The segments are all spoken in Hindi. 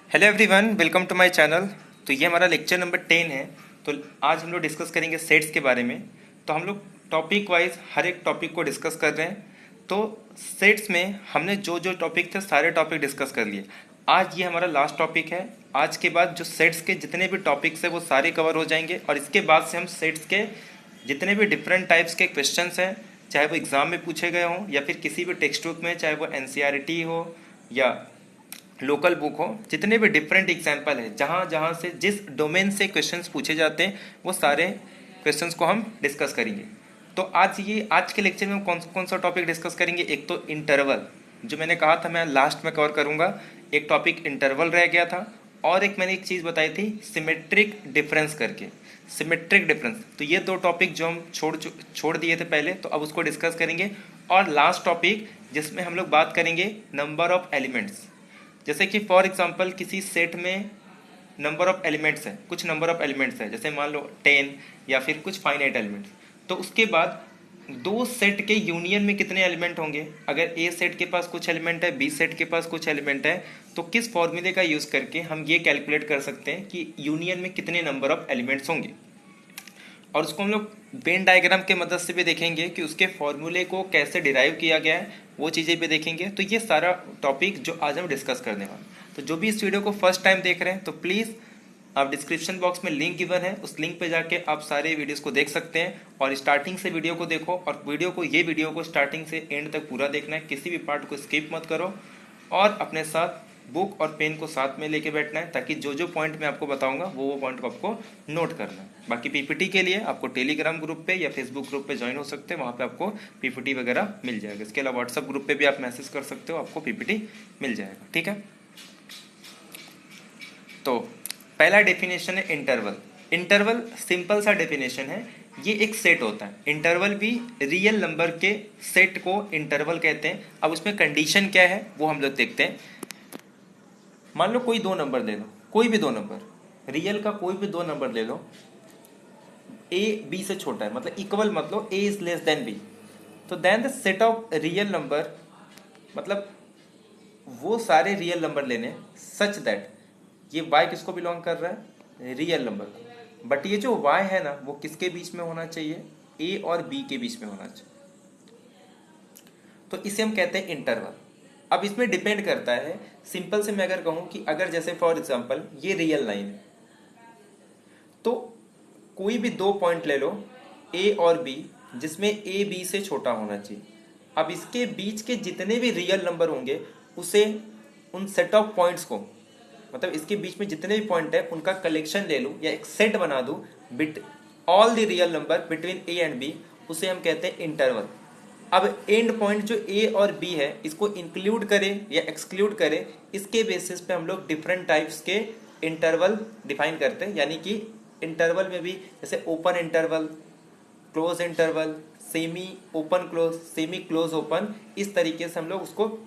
Hello everyone, welcome to my channel. तो ये हमारा लेक्चर नंबर 10 है। तो आज हम लोग डिस्कस करेंगे सेट्स के बारे में। तो हम लोग टॉपिक वाइज हर एक टॉपिक को डिस्कस कर रहे हैं। तो सेट्स में हमने जो जो टॉपिक थे सारे टॉपिक डिस्कस कर लिए। आज ये हमारा लास्ट टॉपिक है। आज के बाद जो सेट्स के जितने भी टॉपिक्स हैं वो सारे कवर हो जाएंगे और इसके बाद से हम सेट्स के जितने भी डिफरेंट टाइप्स के क्वेश्चंस हैं, चाहे वो एग्ज़ाम में पूछे गए हों या फिर किसी भी टेक्स्ट बुक में, चाहे वो एनसीईआरटी हो या लोकल बुक हो, जितने भी डिफरेंट एग्जाम्पल है जहाँ जहाँ से जिस डोमेन से क्वेश्चंस पूछे जाते हैं वो सारे क्वेश्चंस को हम डिस्कस करेंगे। तो आज के लेक्चर में हम कौन कौन सा टॉपिक डिस्कस करेंगे। एक तो इंटरवल, जो मैंने कहा था मैं लास्ट में कवर करूँगा। एक टॉपिक इंटरवल रह गया था और एक मैंने एक चीज़ बताई थी सिमेट्रिक डिफरेंस करके, सिमेट्रिक डिफरेंस। तो ये दो टॉपिक जो हम छोड़ दिए थे पहले, तो अब उसको डिस्कस करेंगे। और लास्ट टॉपिक जिसमें हम लोग बात करेंगे नंबर ऑफ एलिमेंट्स। जैसे कि फॉर एग्जांपल किसी सेट में नंबर ऑफ एलिमेंट्स है, कुछ नंबर ऑफ एलिमेंट्स है, जैसे मान लो 10 या फिर कुछ फाइनाइट एलिमेंट्स। तो उसके बाद दो सेट के यूनियन में कितने एलिमेंट होंगे। अगर ए सेट के पास कुछ एलिमेंट है, बी सेट के पास कुछ एलिमेंट है, तो किस फॉर्मूले का यूज़ करके हम ये कैलकुलेट कर सकते हैं कि यूनियन में कितने नंबर ऑफ एलिमेंट्स होंगे। और उसको हम लोग वेन डायग्राम के मदद से भी देखेंगे कि उसके फॉर्मूले को कैसे डिराइव किया गया है, वो चीज़ें भी देखेंगे। तो ये सारा टॉपिक जो आज हम डिस्कस करने वाले। तो जो भी इस वीडियो को फर्स्ट टाइम देख रहे हैं तो प्लीज़ आप डिस्क्रिप्शन बॉक्स में लिंक गिवन है, उस लिंक पे जाके आप सारे वीडियोस को देख सकते हैं और स्टार्टिंग से वीडियो को देखो। और वीडियो को स्टार्टिंग से एंड तक पूरा देखना है, किसी भी पार्ट को स्किप मत करो। और अपने साथ बुक और पेन को साथ में लेके बैठना है, ताकि जो जो पॉइंट मैं आपको बताऊंगा वो पॉइंट को आपको नोट करना है। बाकी पीपीटी के लिए आपको टेलीग्राम ग्रुप पे या फेसबुक ग्रुप पे ज्वाइन हो सकते हैं, वहाँ पे आपको पीपीटी वगैरह मिल जाएगा। इसके अलावा व्हाट्सअप ग्रुप पे भी आप मैसेज कर सकते हो, आपको पीपीटी मिल जाएगा। ठीक है। तो पहला डेफिनेशन है इंटरवल। इंटरवल सिंपल सा डेफिनेशन है, ये एक सेट होता है। इंटरवल भी रियल नंबर के सेट को इंटरवल कहते हैं। अब उसमें कंडीशन क्या है वो हम लोग देखते हैं। मान लो कोई दो नंबर ले लो, कोई भी दो नंबर, रियल का कोई भी दो नंबर ले लो। ए बी से छोटा है, मतलब इक्वल मत लो, A is less than B. तो then the set of real number, मतलब वो सारे रियल नंबर लेने सच दैट ये y किसको बिलोंग कर रहा है, रियल नंबर को। बट ये जो y है ना वो किसके बीच में होना चाहिए, a और b के बीच में होना चाहिए। तो इसे हम कहते हैं इंटरवल। अब इसमें डिपेंड करता है, सिंपल से मैं अगर कहूं कि अगर जैसे फॉर एग्जांपल ये रियल लाइन है, तो कोई भी दो पॉइंट ले लो a और b, जिसमें a b से छोटा होना चाहिए। अब इसके बीच के जितने भी रियल नंबर होंगे उसे उन सेट ऑफ पॉइंट्स को, मतलब इसके बीच में जितने भी पॉइंट है उनका कलेक्शन ले लूं या एक सेट बना दूं bit all the real number between a and b, उसे हम कहते हैं इंटरवल। अब एंड पॉइंट जो a और b है इसको इंक्लूड करे या एक्सक्लूड करे, इसके बेसिस पे हम लोग डिफरेंट टाइप्स के इंटरवल डिफाइन करते हैं। यानी कि इंटरवल में भी जैसे open interval, close interval, semi open close, semi close open, इस तरीके से हम लोग उसको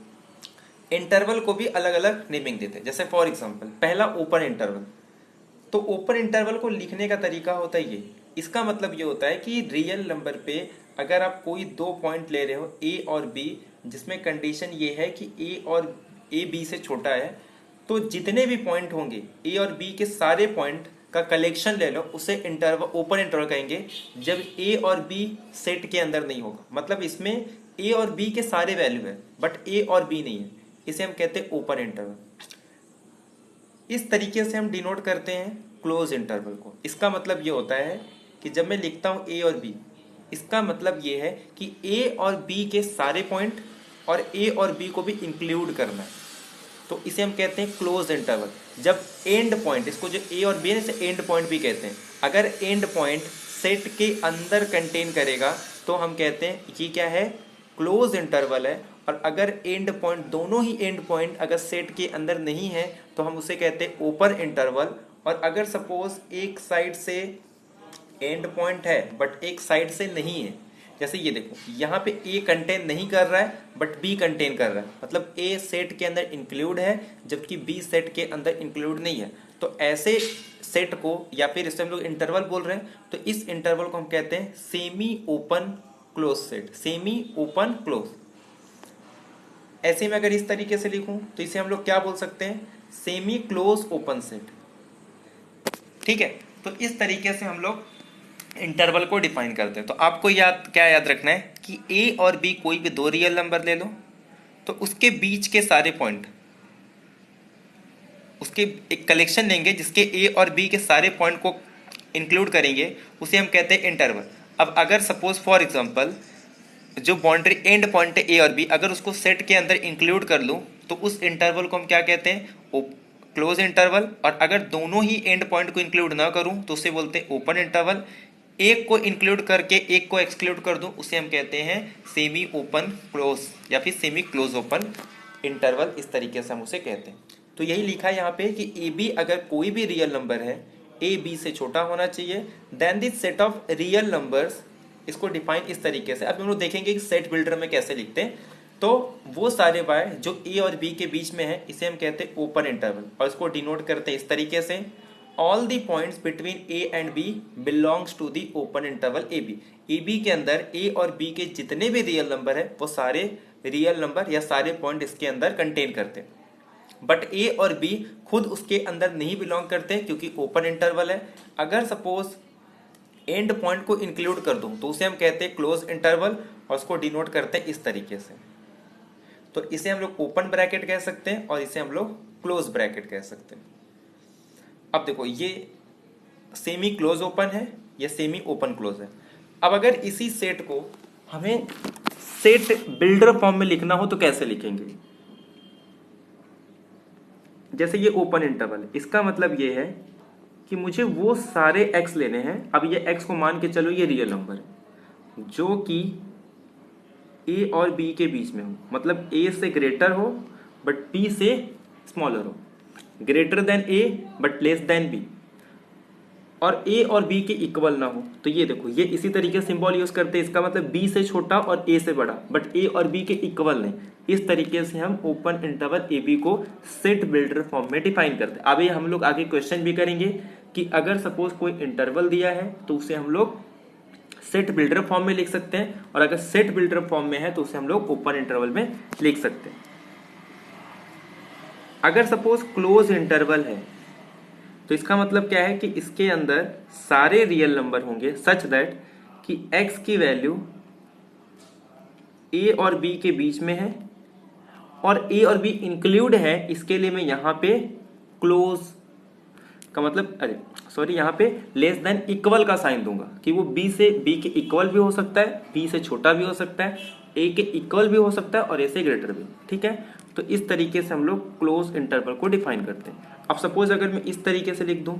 इंटरवल को भी अलग अलग नेमिंग देते हैं। जैसे फॉर एग्जांपल पहला ओपन इंटरवल। तो ओपन इंटरवल को लिखने का तरीका होता है ये। इसका मतलब ये होता है कि रियल नंबर पे अगर आप कोई दो पॉइंट ले रहे हो a और b, जिसमें कंडीशन ये है कि a b से छोटा है, तो जितने भी पॉइंट होंगे a और b के सारे पॉइंट का कलेक्शन ले लो, उसे इंटरवल ओपन इंटरवल कहेंगे जब a और b सेट के अंदर नहीं होगा। मतलब इसमें a और b के सारे वैल्यू है बट a और b नहीं है, इसे हम कहते हैं ओपन इंटरवल। इस तरीके से हम डिनोट करते हैं क्लोज इंटरवल को। इसका मतलब ये होता है कि जब मैं लिखता हूं a और b, इसका मतलब ये है कि a और b के सारे पॉइंट और a और b को भी इंक्लूड करना है, तो इसे हम कहते हैं क्लोज इंटरवल। जब एंड पॉइंट, इसको जो a और b है इसे एंड पॉइंट भी कहते हैं, अगर एंड पॉइंट सेट के अंदर कंटेन करेगा तो हम कहते हैं ये क्या है, क्लोज इंटरवल है। और अगर एंड पॉइंट, दोनों ही एंड पॉइंट अगर सेट के अंदर नहीं है तो हम उसे कहते हैं ओपन इंटरवल। और अगर सपोज एक साइड से एंड पॉइंट है बट एक साइड से नहीं है, जैसे ये देखो यहाँ पे A कंटेन नहीं कर रहा है बट B कंटेन कर रहा है, मतलब A सेट के अंदर इंक्लूड है जबकि B सेट के अंदर इंक्लूड नहीं है, तो ऐसे सेट को, या फिर इसे हम लोग इंटरवल बोल रहे हैं, तो इस इंटरवल को हम कहते हैं semi open close set, semi open close. ऐसे में अगर इस तरीके से लिखूं तो इसे हम लोग क्या बोल सकते हैं, सेमी क्लोज ओपन सेट। ठीक है, तो इस तरीके से हम लोग इंटरवल को डिफाइन करते हैं। तो आपको क्या याद रखना है कि ए और बी कोई भी दो रियल नंबर ले लो, तो उसके बीच के सारे पॉइंट, उसके एक कलेक्शन लेंगे जिसके ए और बी के सारे पॉइंट को इंक्लूड करेंगे, उसे हम कहते हैं इंटरवल। अब अगर सपोज फॉर एग्जांपल जो बाउंड्री एंड पॉइंट है ए और बी, अगर उसको सेट के अंदर इंक्लूड कर लूँ तो उस इंटरवल को हम क्या कहते हैं, क्लोज इंटरवल। और अगर दोनों ही एंड पॉइंट को इंक्लूड ना करूँ तो उसे बोलते हैं ओपन इंटरवल। एक को इंक्लूड करके एक को एक्सक्लूड कर दूं, उसे हम कहते हैं सेमी ओपन क्लोज या फिर सेमी क्लोज ओपन इंटरवल। इस तरीके से हम उसे कहते हैं। तो यही लिखा है यहाँ पे कि ए बी अगर कोई भी रियल नंबर है, ए बी से छोटा होना चाहिए, then this set of real numbers, इसको डिफाइन इस तरीके से। अब हम लोग देखेंगे कि सेट बिल्डर में कैसे लिखते हैं। तो वो सारे वाई जो ए और बी के बीच में है, इसे हम कहते हैं ओपन इंटरवल, और इसको डिनोट करते हैं इस तरीके से, all the points between A and B belongs to the open interval A B. A B के अंदर ए और बी के जितने भी रियल नंबर है वो सारे रियल नंबर या सारे पॉइंट इसके अंदर कंटेन करते हैं। बट ए और बी खुद उसके अंदर नहीं बिलोंग करते क्योंकि ओपन इंटरवल है। अगर सपोज एंड पॉइंट को इंक्लूड कर दूं तो उसे हम कहते हैं क्लोज इंटरवल, और उसको डिनोट करते हैं इस तरीके से। तो इसे हम लोग ओपन ब्रैकेट कह सकते हैं और इसे हम लोग क्लोज ब्रैकेट कह सकते हैं। अब देखो ये सेमी क्लोज ओपन है, ये सेमी ओपन क्लोज है। अब अगर इसी सेट को हमें सेट बिल्डर फॉर्म में लिखना हो तो कैसे लिखेंगे? जैसे ये ओपन इंटरवल, इसका मतलब ये है कि मुझे वो सारे एक्स लेने हैं। अब ये एक्स को मान के चलो ये रियल नंबर है जो कि ए और बी के बीच में हो, मतलब ए से ग्रेटर हो बट बी से स्मॉलर हो, greater than A but less than B, और ए और बी के इक्वल ना हो। तो ये देखो, ये इसी तरीके से सिंबल यूज करते हैं। इसका मतलब बी से छोटा और ए से बड़ा, बट ए और बी के इक्वल नहीं। इस तरीके से हम ओपन इंटरवल ए बी को सेट बिल्डर फॉर्म में डिफाइन करते हैं। अभी हम लोग आगे क्वेश्चन भी करेंगे कि अगर सपोज कोई इंटरवल दिया है तो उसे हम लोग सेट बिल्डर फॉर्म में लिख सकते हैं, और अगर सेट बिल्डर फॉर्म में है तो उसे हम लोग ओपन इंटरवल में लिख सकते हैं। अगर सपोज क्लोज इंटरवल है तो इसका मतलब क्या है कि इसके अंदर सारे रियल नंबर होंगे सच दैट कि x की वैल्यू a और b के बीच में है, और a और b इंक्लूड है। इसके लिए मैं यहाँ पे क्लोज का मतलब यहाँ पे लेस देन इक्वल का साइन दूंगा कि वो b से b के इक्वल भी हो सकता है, b से छोटा भी हो सकता है, a के इक्वल भी हो सकता है और a से ग्रेटर भी। ठीक है, तो इस तरीके से हम लोग क्लोज इंटरवल को डिफाइन करते हैं। अब सपोज अगर मैं इस तरीके से लिख दूं,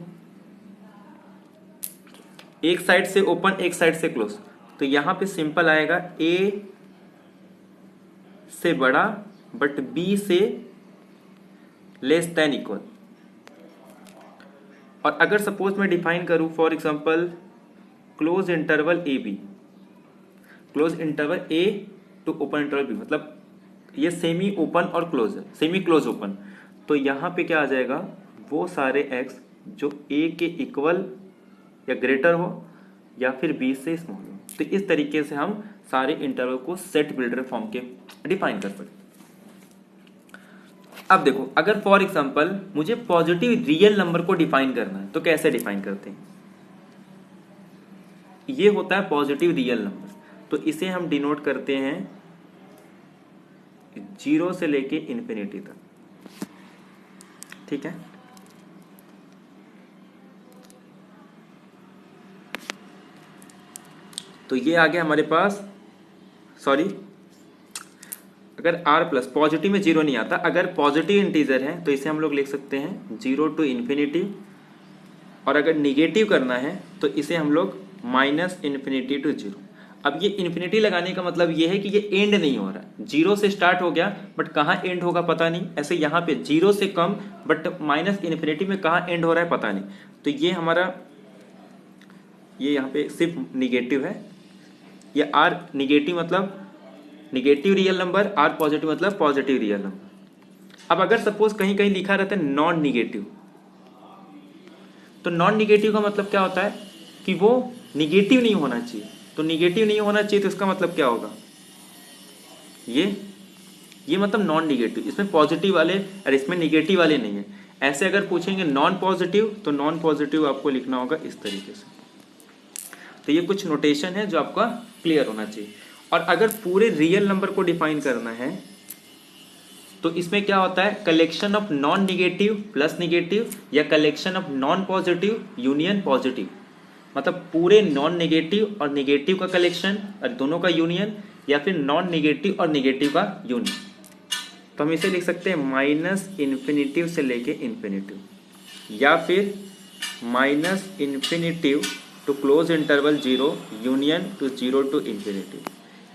एक साइड से ओपन एक साइड से क्लोज, तो यहां पे सिंपल आएगा a से बड़ा बट b से लेस देन इक्वल। और अगर सपोज मैं डिफाइन करूं for example close interval A B, close interval A to open interval B, मतलब ये सेमी ओपन और क्लोज है, सेमी क्लोज ओपन। तो यहां पे क्या आ जाएगा, वो सारे x जो a के इक्वल या ग्रेटर हो या फिर b से स्मॉल हो। तो इस तरीके से हम सारे इंटरवल को सेट बिल्डर फॉर्म के डिफाइन कर सकते हैं। अब देखो, अगर फॉर एग्जांपल मुझे पॉजिटिव रियल नंबर को डिफाइन करना है तो कैसे डिफाइन करते हैं? ये होता है पॉजिटिव रियल नंबर, तो इसे हम डिनोट करते हैं 0 से लेके इंफिनिटी तक। ठीक है, तो ये आ गया हमारे पास, सॉरी अगर r प्लस पॉजिटिव में 0 नहीं आता, अगर पॉजिटिव इंटीजर है तो इसे हम लोग लिख सकते हैं 0 टू इन्फिनिटी, और अगर निगेटिव करना है तो इसे हम लोग माइनस इन्फिनिटी टू 0। अब ये इन्फिनिटी लगाने का मतलब ये है कि ये एंड नहीं हो रहा, 0 से स्टार्ट हो गया बट कहाँ एंड होगा पता नहीं। ऐसे यहाँ पे 0 से कम बट माइनस इन्फिनिटी में कहाँ एंड हो रहा है पता नहीं। तो ये हमारा, ये यहाँ पे सिर्फ निगेटिव है, ये r निगेटिव मतलब negative real number, r positive मतलब पॉजिटिव रियल नंबर। अब अगर सपोज कहीं कहीं लिखा रहता है नॉन निगेटिव, तो नॉन निगेटिव का मतलब क्या होता है कि वो निगेटिव नहीं होना चाहिए। तो निगेटिव नहीं होना चाहिए तो इसका मतलब क्या होगा, ये मतलब नॉन निगेटिव, इसमें पॉजिटिव वाले और इसमें निगेटिव वाले नहीं है। ऐसे अगर पूछेंगे नॉन पॉजिटिव तो नॉन पॉजिटिव आपको लिखना होगा इस तरीके से। तो ये कुछ नोटेशन है जो आपका क्लियर होना चाहिए। और अगर पूरे रियल नंबर को डिफाइन करना है तो इसमें क्या होता है, collection of non negative plus negative या collection of non positive union positive. मतलब पूरे नॉन नेगेटिव और निगेटिव का कलेक्शन और दोनों का यूनियन, या फिर नॉन निगेटिव और निगेटिव का यूनियन। तो हम इसे लिख सकते हैं माइनस इन्फिनिटिव से लेके इन्फिनिटिव, या फिर minus infinitive to close interval 0 union to 0 to infinitive.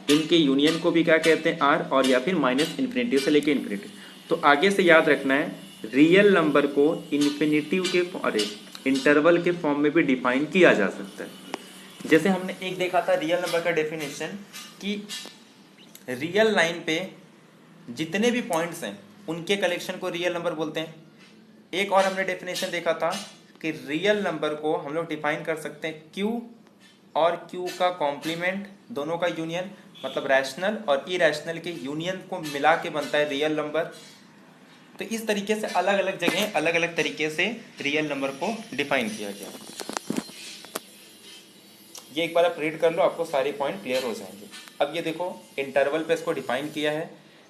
इनके यूनियन को भी क्या कहते हैं आर, और या फिर माइनस इन्फिनिटिव से लेके इन्फिनिटिव। तो आगे से याद रखना है रियल नंबर को इन्फिनिटिव के इंटरवल के फॉर्म में भी डिफाइन किया जा सकता है। जैसे हमने एक देखा था रियल नंबर का डेफिनेशन कि रियल लाइन पे जितने भी पॉइंट्स हैं उनके कलेक्शन को रियल नंबर बोलते हैं। एक और हमने डेफिनेशन देखा था कि रियल नंबर को हम लोग डिफाइन कर सकते हैं Q और Q का कॉम्प्लीमेंट दोनों का यूनियन, मतलब रैशनल और इरैशनल के यूनियन को मिला के बनता है रियल नंबर। तो इस तरीके से अलग अलग जगह अलग अलग तरीके से रियल नंबर को डिफाइन किया गया। ये एक बार आप रीड कर लो, आपको सारे पॉइंट क्लियर हो जाएंगे। अब ये देखो इंटरवल पे इसको डिफाइन किया है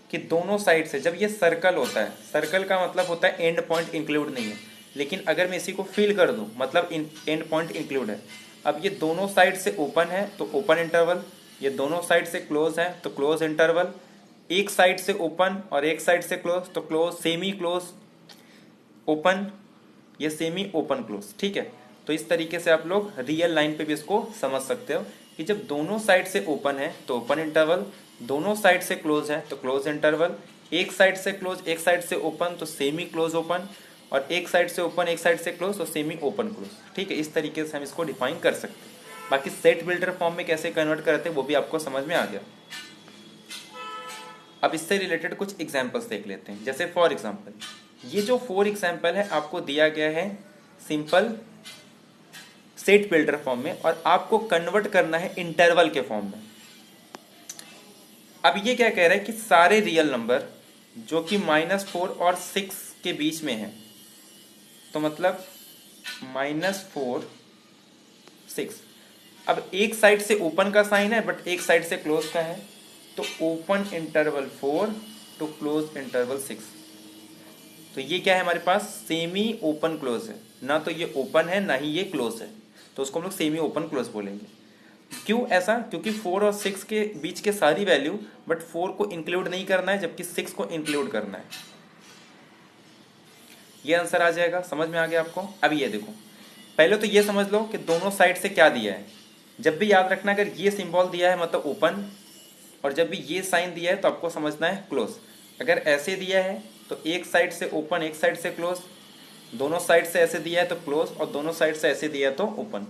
कि दोनों साइड से जब ये सर्कल होता है, सर्कल का मतलब होता है एंड पॉइंट इंक्लूड नहीं है, लेकिन अगर मैं इसी को फिल कर दूं मतलब एंड पॉइंट इंक्लूड है। अब ये दोनों साइड से ओपन है तो ओपन इंटरवल, ये दोनों साइड से क्लोज है तो क्लोज इंटरवल, एक साइड से ओपन और एक साइड से क्लोज तो क्लोज, सेमी क्लोज ओपन, ये सेमी ओपन क्लोज। ठीक है, तो इस तरीके से आप लोग रियल लाइन पे भी इसको समझ सकते हो कि जब दोनों साइड से ओपन है तो ओपन इंटरवल, दोनों साइड से क्लोज है तो क्लोज इंटरवल, एक साइड से क्लोज एक साइड से ओपन तो सेमी क्लोज ओपन, और एक साइड से ओपन एक साइड से क्लोज तो सेमी ओपन क्लोज। ठीक है, इस तरीके से हम इसको डिफाइन कर सकते हैं। बाकी सेट बिल्डर फॉर्म में कैसे कन्वर्ट करते हैं वो भी आपको समझ में आ गया। अब इससे रिलेटेड कुछ एग्जाम्पल्स देख लेते हैं। जैसे फॉर एग्जाम्पल ये जो 4 एग्जाम्पल है आपको दिया गया है सिंपल सेट बिल्डर फॉर्म में, और आपको कन्वर्ट करना है इंटरवल के फॉर्म में। अब ये क्या कह रहा है कि सारे रियल नंबर जो कि -4 और 6 के बीच में है, तो मतलब -4 6, अब एक साइड से ओपन का साइन है बट एक साइड से क्लोज का है, तो open interval 4 to close interval 6। तो ये क्या है हमारे पास, सेमी ओपन क्लोज है, ना तो ये ओपन है ना ही ये क्लोज है, तो उसको हम लोग सेमी ओपन क्लोज बोलेंगे। क्यों ऐसा, क्योंकि 4 और 6 के बीच के सारी वैल्यू, बट 4 को इंक्लूड नहीं करना है जबकि 6 को इंक्लूड करना है। ये आंसर आ जाएगा, समझ में आ गया आपको। अब ये देखो, पहले तो ये समझ लो कि दोनों साइड से क्या दिया है। जब भी याद रखना अगर ये सिंबल दिया है मतलब ओपन, और जब भी ये साइन दिया है तो आपको समझना है क्लोज। अगर ऐसे दिया है तो एक साइड से ओपन एक साइड से क्लोज, दोनों साइड से ऐसे दिया है तो क्लोज, और दोनों साइड से ऐसे दिया है तो ओपन।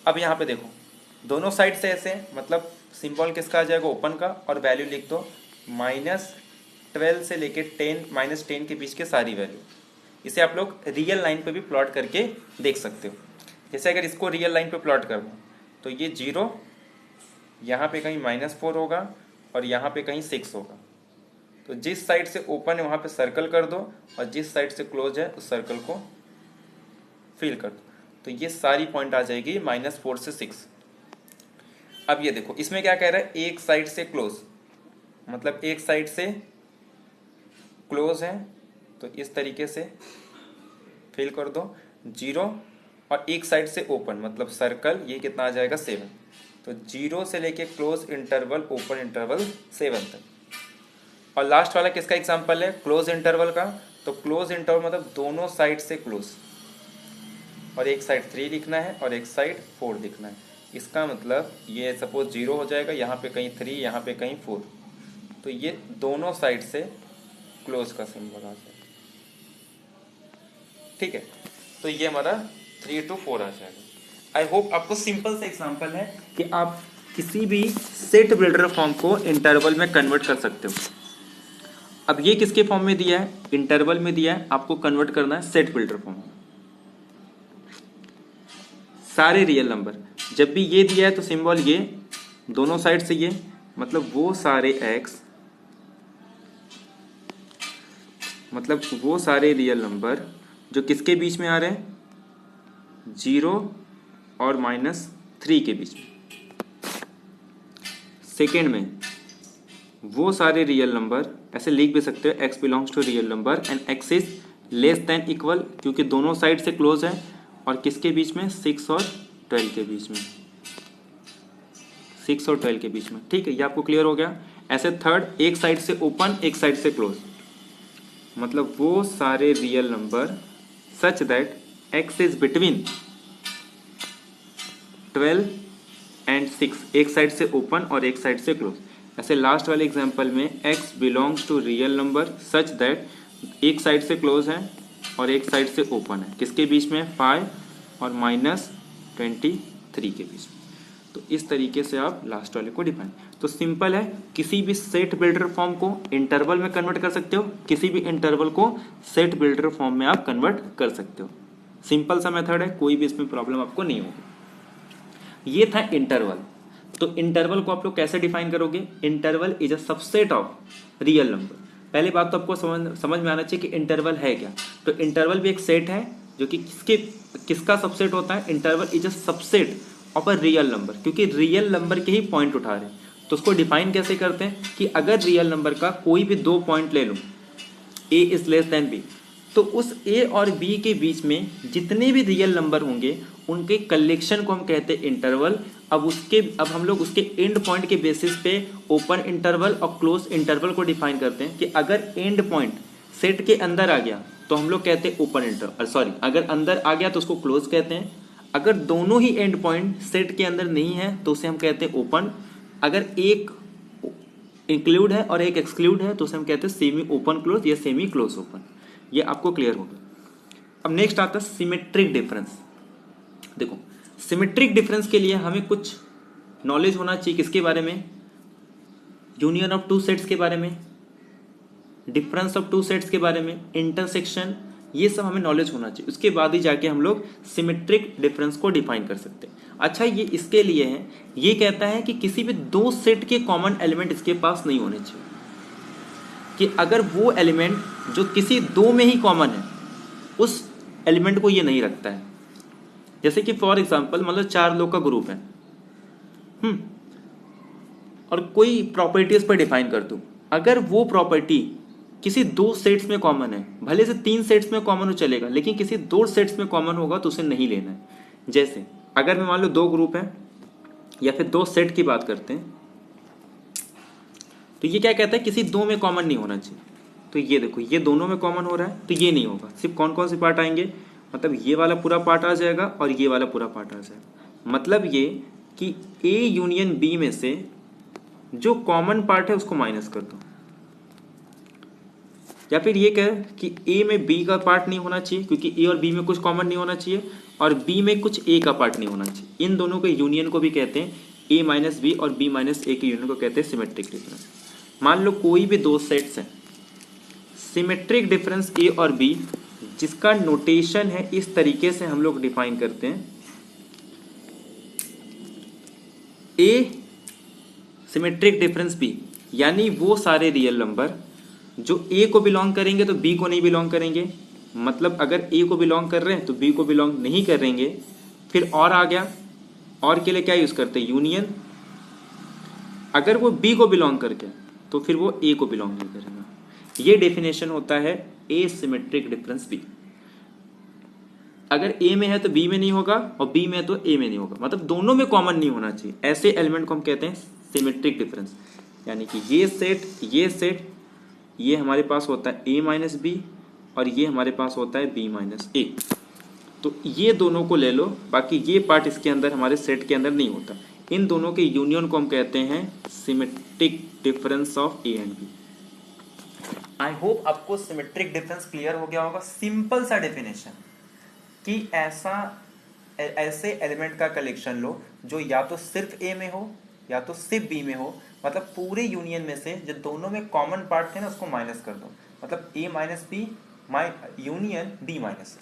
अब यहाँ पे देखो दोनों साइड से ऐसे मतलब सिंबल किसका आ जाएगा, ओपन का, और वैल्यू लिख दो -12 से लेके 10 के बीच के सारी वैल्यू। इसे आप लोग रियल लाइन पे भी प्लॉट करके देख सकते हो। जैसे अगर इसको रियल लाइन पे प्लॉट कर दूँ तो ये 0 यहाँ पे कहीं -4 होगा और यहाँ पे कहीं 6 होगा। तो जिस साइड से ओपन है वहाँ पे सर्कल कर दो, और जिस साइड से क्लोज है उस सर्कल को फिल कर दो, तो ये सारी पॉइंट आ जाएगी -4 से 6। अब ये देखो इसमें क्या कह रहा है, एक साइड से क्लोज, मतलब एक साइड से क्लोज है तो इस तरीके से फिल कर दो 0, और एक साइड से ओपन मतलब सर्कल, ये कितना आ जाएगा 7। तो 0 से लेके क्लोज इंटरवल ओपन इंटरवल 7 तक। और लास्ट वाला किसका एग्जांपल है, क्लोज इंटरवल का। तो क्लोज इंटरवल मतलब दोनों साइड से क्लोज, और एक साइड 3 लिखना है और एक साइड 4 लिखना है। इसका मतलब ये सपोज 0 हो जाएगा, यहाँ पे कहीं 3 यहाँ पे कहीं 4, तो ये दोनों साइड से क्लोज का सिंबल आ जाएगा। ठीक है, तो ये हमारा 3 to 4 आ जाएगा। आई होप आपको सिंपल सा एग्जांपल है कि आप किसी भी सेट बिल्डर फॉर्म को इंटरवल में कन्वर्ट कर सकते हो। अब ये किसके फॉर्म में दिया है, इंटरवल में दिया है, आपको कन्वर्ट करना है सेट बिल्डर फॉर्म में। सारे रियल नंबर जब भी ये दिया है तो सिंबल ये दोनों साइड से, ये मतलब वो सारे x, मतलब वो सारे रियल नंबर जो किसके बीच में आ रहे हैं, 0 और -3 के बीच में। सेकेंड में वो सारे रियल नंबर, ऐसे लिख भी सकते हो x belongs to real number and x is less than equal, क्योंकि दोनों साइड से क्लोज है, और किसके बीच में, 6 और 12 के बीच में, 6 और 12 के बीच में। ठीक है, ये आपको क्लियर हो गया। ऐसे थर्ड, एक साइड से ओपन एक साइड से क्लोज, मतलब वो सारे real number such that x is between 12 and 6, एक साइड से ओपन और एक साइड से क्लोज। ऐसे लास्ट वाले एग्जांपल में x belongs to real number such that एक साइड से क्लोज है और एक साइड से ओपन है, किसके बीच में, 5 और -23 के बीच में। तो इस तरीके से आप लास्ट वाले को डिफाइन, तो सिंपल है, किसी भी सेट बिल्डर फॉर्म को इंटरवल में कन्वर्ट कर सकते हो, किसी भी इंटरवल को सेट बिल्डर फॉर्म में आप कन्वर्ट कर सकते हो। सिंपल सा मेथड है, कोई भी इसमें प्रॉब्लम आपको नहीं होगी। ये था इंटरवल। तो इंटरवल को आप लोग कैसे डिफाइन करोगे, interval is a subset of real number. पहली बात तो आपको समझ में आना चाहिए कि इंटरवल है क्या। तो इंटरवल भी एक सेट है जो कि किसका सबसेट होता है, interval is a subset of a real number, क्योंकि रियल नंबर के ही पॉइंट उठा रहे हैं। तो उसको डिफाइन कैसे करते हैं कि अगर रियल नंबर का कोई भी 2 पॉइंट ले लूं, a is less then b, तो उस a और b के बीच में जितने भी रियल नंबर होंगे उनके कलेक्शन को हम कहते हैं इंटरवल। अब हम लोग उसके एंड पॉइंट के बेसिस पे ओपन इंटरवल और क्लोज इंटरवल को डिफाइन करते हैं कि अगर एंड पॉइंट सेट के अंदर आ गया तो हम लोग कहते हैं ओपन इंटरवल, सॉरी, अगर अंदर आ गया तो उसको क्लोज कहते हैं। अगर दोनों ही एंड पॉइंट सेट के अंदर नहीं है तो उसे हम कहते हैं ओपन। अगर एक इंक्लूड है और एक एक्सक्लूड है तो उसे हम कहते हैं सेमी ओपन क्लोज या सेमी क्लोज ओपन। ये आपको क्लियर होगा। अब नेक्स्ट आता है सिमेट्रिक डिफरेंस। देखो, सिमेट्रिक डिफरेंस के लिए हमें कुछ नॉलेज होना चाहिए, किसके बारे में, यूनियन ऑफ टू सेट्स के बारे में, डिफरेंस ऑफ टू सेट्स के बारे में, इंटरसेक्शन, ये सब हमें नॉलेज होना चाहिए। उसके बाद ही जाके हम लोग सिमेट्रिक डिफरेंस को डिफाइन कर सकते हैं। अच्छा, ये इसके लिए है, ये कहता है कि किसी भी 2 सेट के कॉमन एलिमेंट इसके पास नहीं होने चाहिए, कि अगर वो एलिमेंट जो किसी 2 में ही कॉमन है उस एलिमेंट को ये नहीं रखता है। जैसे कि फॉर एग्जांपल मतलब 4 लोग का ग्रुप है, और कोई प्रॉपर्टीज पर डिफाइन कर दूं, अगर वो प्रॉपर्टी किसी 2 सेट्स में कॉमन है, भले से 3 सेट्स में कॉमन हो चलेगा, लेकिन किसी 2 सेट्स में कॉमन होगा तो उसे नहीं लेना है। जैसे अगर मैं मान लो 2 ग्रुप है या फिर 2 सेट की बात करते हैं, तो ये क्या कहता है, किसी 2 में कॉमन नहीं होना चाहिए। तो ये देखो, ये दोनों में कॉमन हो रहा है तो ये नहीं होगा। सिर्फ कौन कौन से पार्ट आएंगे, मतलब ये वाला पूरा पार्ट आ जाएगा और ये वाला पूरा पार्ट आ जाएगा। मतलब ये कि A यूनियन B में से जो कॉमन पार्ट है उसको माइनस कर दो, या फिर ये कह कि A में B का पार्ट नहीं होना चाहिए क्योंकि A और B में कुछ कॉमन नहीं होना चाहिए, और B में कुछ A का पार्ट नहीं होना चाहिए। इन दोनों के यूनियन को भी कहते हैं A माइनस B, और B माइनस A के यूनियन को कहते हैं सिमेट्रिक डिफरेंस। मान लो कोई भी 2 सेट्स हैं, सिमेट्रिक डिफरेंस A और B, जिसका नोटेशन है इस तरीके से हम लोग डिफाइन करते हैं, A सिमेट्रिक डिफरेंस B, यानी वो सारे रियल नंबर जो A को बिलोंग करेंगे तो B को नहीं बिलोंग करेंगे। मतलब अगर A को बिलोंग कर रहे हैं तो B को बिलोंग नहीं करेंगे। फिर और आ गया, और के लिए क्या यूज करते हैं, यूनियन। अगर वो B को बिलोंग करके तो फिर वो A को बिलोंग नहीं करेगा। ये डेफिनेशन होता है ए सिमेट्रिक डिफरेंस B। अगर A में है तो B में नहीं होगा, और B में है तो A में नहीं होगा, मतलब दोनों में कॉमन नहीं होना चाहिए। ऐसे एलिमेंट को हम कहते हैं सिमेट्रिक डिफरेंस। यानी कि ये सेट ये हमारे पास होता है A माइनस B, और ये हमारे पास होता है B माइनस A। तो ये दोनों को ले लो, बाकी ये पार्ट इसके अंदर हमारे सेट के अंदर नहीं होता। इन दोनों के यूनियन को हम कहते हैं symmetric difference of A and B। I hope आपको सिमेट्रिक डिफरेंस क्लियर हो गया होगा। सिंपल सा डेफिनेशन कि ऐसे एलिमेंट का कलेक्शन लो जो या तो सिर्फ A में हो या तो सिर्फ B में हो, मतलब पूरे यूनियन में से जो दोनों में कॉमन पार्ट थे ना उसको माइनस कर दो, मतलब A minus B union B minus A,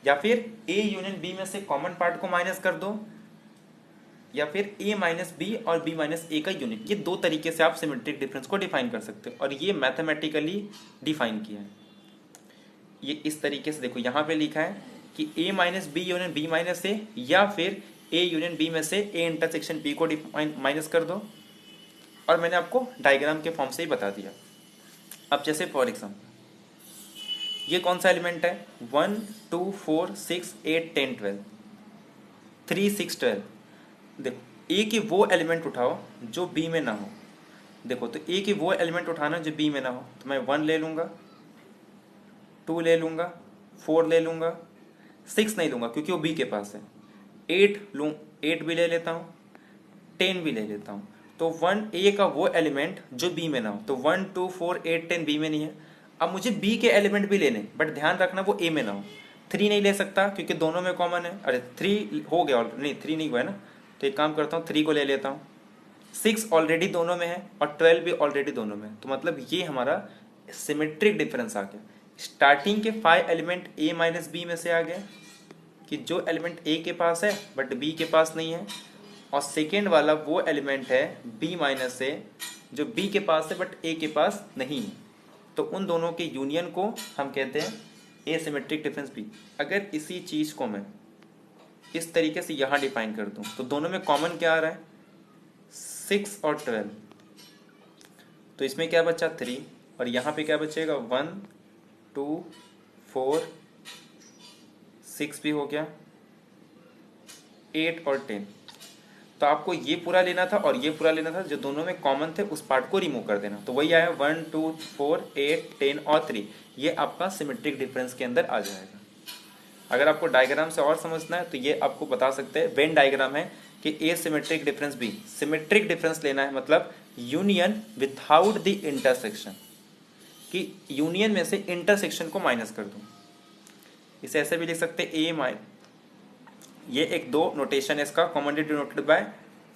या फिर A यूनियन B में से कॉमन पार्ट को माइनस कर दो, या फिर A माइनस B और B माइनस A का यूनियन। ये 2 तरीके से आप सिमेट्रिक डिफरेंस को डिफाइन कर सकते हो, और ये मैथमेटिकली डिफाइन किया है। ये इस तरीके से देखो, यहाँ पे लिखा है कि A minus B union B minus A, या फिर ए यूनियन बी में से ए इंटरसेक्शन बी को माइनस कर दो, और मैंने आपको डायग्राम के फॉर्म से ही बता दिया। अब जैसे फॉर एग्जाम्पल ये कौन सा एलिमेंट है, 1 2 4 6 8 10 12, 3 6 12। देखो ए की वो एलिमेंट उठाओ जो बी में ना हो। देखो तो ए की वो एलिमेंट उठाना जो बी में ना हो, तो मैं 1 ले लूँगा, 2 ले लूँगा, 4 ले लूँगा, 6 नहीं लूँगा क्योंकि वो बी के पास है, 8 लूँ, 8 भी ले लेता हूँ, 10 भी ले लेता हूँ। तो 1 ए का वो एलिमेंट जो बी में ना हो, तो 1 2 4 8 10 बी में नहीं है। अब मुझे बी के एलिमेंट भी लेने, बट ध्यान रखना वो ए में ना हो। 3 नहीं ले सकता क्योंकि दोनों में कॉमन है, अरे 3 हो गया ऑलरेडी, नहीं 3 नहीं हुआ है ना, तो एक काम करता हूँ 3 को ले लेता हूँ। 6 ऑलरेडी दोनों में है और 12 भी ऑलरेडी दोनों में है, तो मतलब ये हमारा सिमेट्रिक डिफरेंस आ गया। स्टार्टिंग के 5 एलिमेंट ए माइनस बी में से आ गए कि जो एलिमेंट ए के पास है बट बी के पास नहीं है, और सेकेंड वाला वो एलिमेंट है बी माइनस ए जो बी के पास है बट ए के पास नहीं है। तो उन दोनों के यूनियन को हम कहते हैं एसिमेट्रिक डिफरेंस बी। अगर इसी चीज़ को मैं इस तरीके से यहाँ डिफाइन कर दूँ तो दोनों में कॉमन क्या आ रहा है, 6 और 12, तो इसमें क्या बचा 3, और यहाँ पे क्या बचेगा 1 2 4 6 भी हो गया, 8 और 10। तो आपको ये पूरा लेना था और ये पूरा लेना था, जो दोनों में कॉमन थे उस पार्ट को रिमूव कर देना, तो वही आया 1 2 4 8 10 और 3। ये आपका सिमेट्रिक डिफरेंस के अंदर आ जाएगा। अगर आपको डायग्राम से और समझना है तो ये आपको बता सकते हैं, वेन डायग्राम है कि A symmetric difference B. Symmetric difference लेना है मतलब यूनियन विथआउट द इंटरसेक्शन, कि यूनियन में से इंटरसेक्शन को माइनस कर दूं। इसे ऐसे भी लिख सकते हैं ए माइन, ये एक दो नोटेशन है इसका, कॉमनली डिनोटेड बाय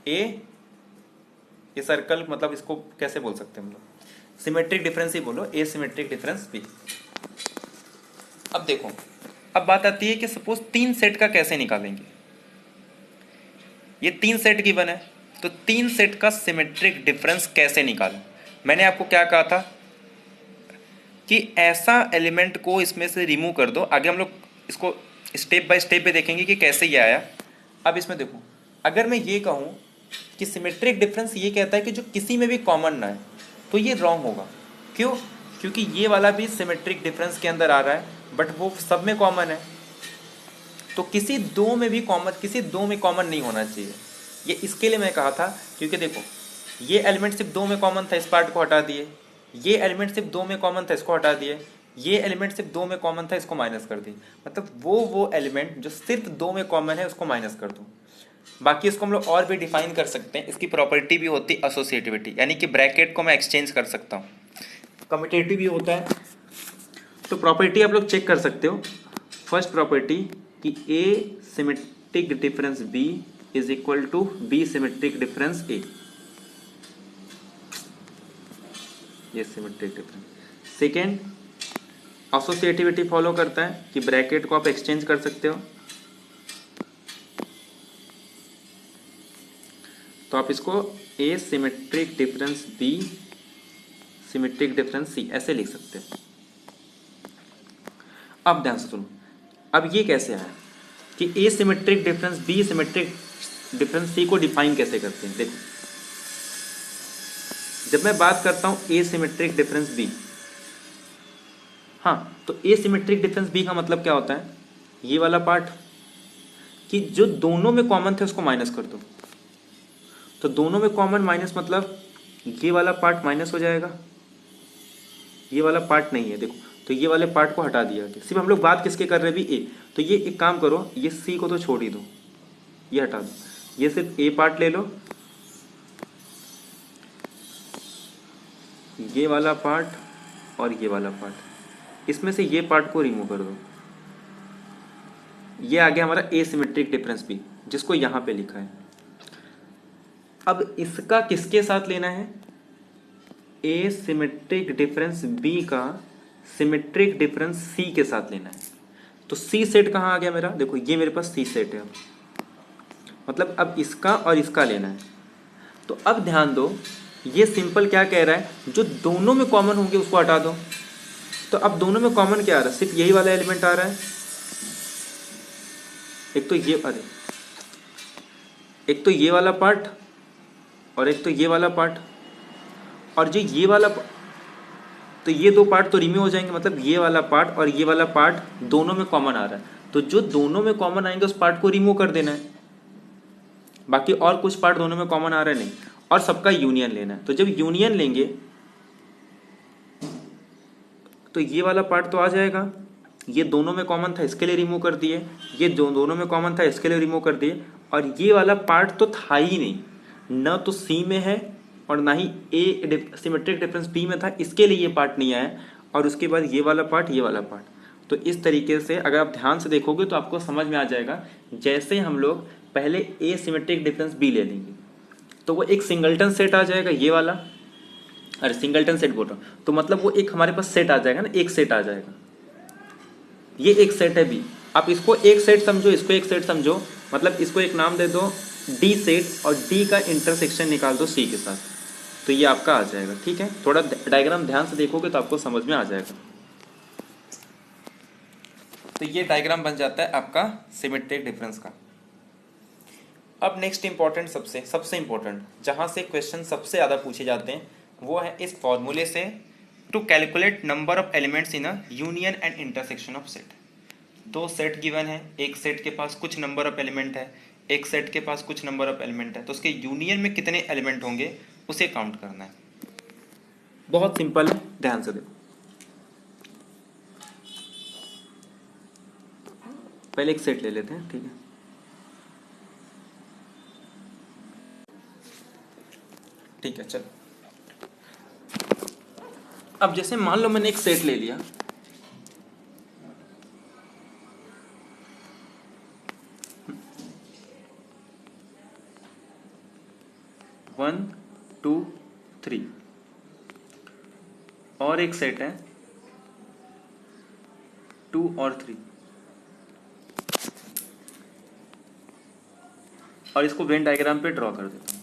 ए, ये सर्कल, मतलब इसको कैसे बोल सकते हैं हम लोग, सिमेट्रिक डिफरेंस ही बोलो, ए सिमेट्रिक डिफरेंस बी। अब देखो, अब बात आती है कि सपोज 3 सेट का कैसे निकालेंगे। ये 3 सेट गिवन है, तो 3 सेट का सिमेट्रिक डिफरेंस कैसे निकालें। मैंने आपको क्या कहा था कि ऐसा एलिमेंट को इसमें से रिमूव कर दो। आगे हम लोग इसको स्टेप बाय स्टेप पे देखेंगे कि कैसे ये आया। अब इसमें देखो, अगर मैं ये कहूँ कि सिमेट्रिक डिफरेंस ये कहता है कि जो किसी में भी कॉमन ना है, तो ये रॉन्ग होगा। क्यों? क्योंकि ये वाला भी सिमेट्रिक डिफरेंस के अंदर आ रहा है बट वो सब में कॉमन है, तो किसी दो में कॉमन नहीं होना चाहिए। ये इसके लिए मैं कहा था, क्योंकि देखो ये एलिमेंट सिर्फ 2 में कॉमन था, इस पार्ट को हटा दिए, ये एलिमेंट सिर्फ 2 में कॉमन था, इसको हटा दिए, ये एलिमेंट सिर्फ 2 में कॉमन था, इसको माइनस कर दिए। मतलब वो एलिमेंट जो सिर्फ 2 में कॉमन है उसको माइनस कर दो। बाकी इसको हम लोग और भी डिफाइन कर सकते हैं। इसकी प्रॉपर्टी भी होती है एसोसिएटिविटी, यानी कि ब्रैकेट को मैं एक्सचेंज कर सकता हूँ, कम्यूटेटिव भी होता है। तो प्रॉपर्टी आप लोग चेक कर सकते हो। फर्स्ट प्रॉपर्टी कि A symmetric difference B is equal to B symmetric difference A, ये symmetric difference. Second, associativity follow करता है कि ब्रैकेट को आप एक्सचेंज कर सकते हो, तो आप इसको A symmetric difference B symmetric difference C ऐसे लिख सकते हो। अब ध्यान से सुनो, अब ये कैसे आया कि A symmetric difference B symmetric difference C को डिफाइन कैसे करते हैं। देखो, जब मैं बात करता हूं ए सिमेट्रिक डिफरेंस बी, हाँ, तो ए सिमेट्रिक डिफरेंस बी का मतलब क्या होता है, ये वाला पार्ट कि जो दोनों में कॉमन थे उसको माइनस कर दो। तो दोनों में कॉमन माइनस मतलब ये वाला पार्ट माइनस हो जाएगा, ये वाला पार्ट नहीं है। देखो, तो ये वाले पार्ट को हटा दिया, सिर्फ हम लोग बात किसके कर रहे हैं भी ए। तो ये एक काम करो, ये सी को तो छोड़ ही दो, ये हटा दो, ये सिर्फ ए पार्ट ले लो, ये वाला पार्ट और ये वाला पार्ट, इसमें से ये पार्ट को रिमूव कर दो। ये आ गया हमारा ए सिमेट्रिक डिफरेंस बी, जिसको यहां पे लिखा है। अब इसका किसके साथ लेना है, ए सिमेट्रिक डिफरेंस बी का सिमेट्रिक डिफरेंस सी के साथ लेना है। तो सी सेट कहाँ आ गया मेरा, देखो ये मेरे पास सी सेट है, मतलब अब इसका और इसका लेना है। तो अब ध्यान दो, ये सिंपल क्या कह रहा है, जो दोनों में कॉमन होंगे उसको हटा दो। तो अब दोनों में कॉमन क्या आ रहा है, सिर्फ यही वाला एलिमेंट आ रहा है। एक तो ये, अरे एक तो ये वाला पार्ट और एक तो ये वाला पार्ट, और जो ये वाला, तो ये दो पार्ट तो रिमूव हो जाएंगे, मतलब ये वाला पार्ट और ये वाला पार्ट दोनों में कॉमन आ रहा है, तो जो दोनों में कॉमन आएंगे उस पार्ट को रिमूव कर देना है। बाकी और कुछ पार्ट दोनों में कॉमन आ रहा है नहीं, और सबका यूनियन लेना है। तो जब यूनियन लेंगे तो ये वाला पार्ट तो आ जाएगा, ये दोनों में कॉमन था इसके लिए रिमूव कर दिए, ये जो दोनों में कॉमन था इसके लिए रिमूव कर दिए, और ये वाला पार्ट तो था ही नहीं, न तो सी में है और ना ही ए सिमेट्रिक डिफरेंस बी में था, इसके लिए ये पार्ट नहीं आया। और उसके बाद ये वाला पार्ट, ये वाला पार्ट। तो इस तरीके से अगर आप ध्यान से देखोगे तो आपको समझ में आ जाएगा। जैसे हम लोग पहले ए सिमेट्रिक डिफरेंस बी ले लेंगे तो वो एक सिंगल्टन सेट आ जाएगा, ये वाला, अरे सिंगल्टन सेट बोल रहा हूँ, तो मतलब वो एक हमारे पास सेट आ जाएगा ना, एक सेट आ जाएगा, ये एक सेट है बी। आप इसको एक सेट समझो, इसको एक सेट समझो, मतलब इसको एक नाम दे दो डी सेट, और डी का इंटरसेक्शन निकाल दो सी के साथ, तो ये आपका आ जाएगा। ठीक है, थोड़ा डायग्राम ध्यान से देखोगे तो आपको समझ में आ जाएगा। तो ये डायग्राम बन जाता है आपका सिमेट्रिक डिफरेंस का। अब नेक्स्ट इंपॉर्टेंट, सबसे इंपॉर्टेंट, जहां से क्वेश्चन सबसे ज्यादा पूछे जाते हैं, वो है इस फॉर्मूले से to calculate number of elements in a union and intersection of set. दो सेट गिवन है, एक सेट के पास कुछ नंबर ऑफ एलिमेंट है, एक सेट के पास कुछ नंबर ऑफ एलिमेंट है, तो उसके यूनियन में कितने एलिमेंट होंगे उसे काउंट करना है। बहुत सिंपल है, ध्यान से देखो। पहले एक सेट ले लेते हैं, ठीक है। ठीक है, चलो। अब जैसे मान लो मैंने एक सेट ले लिया, वन टू थ्री, और एक सेट है टू और थ्री, और इसको वेन डायग्राम पे ड्रॉ कर देता हूँ।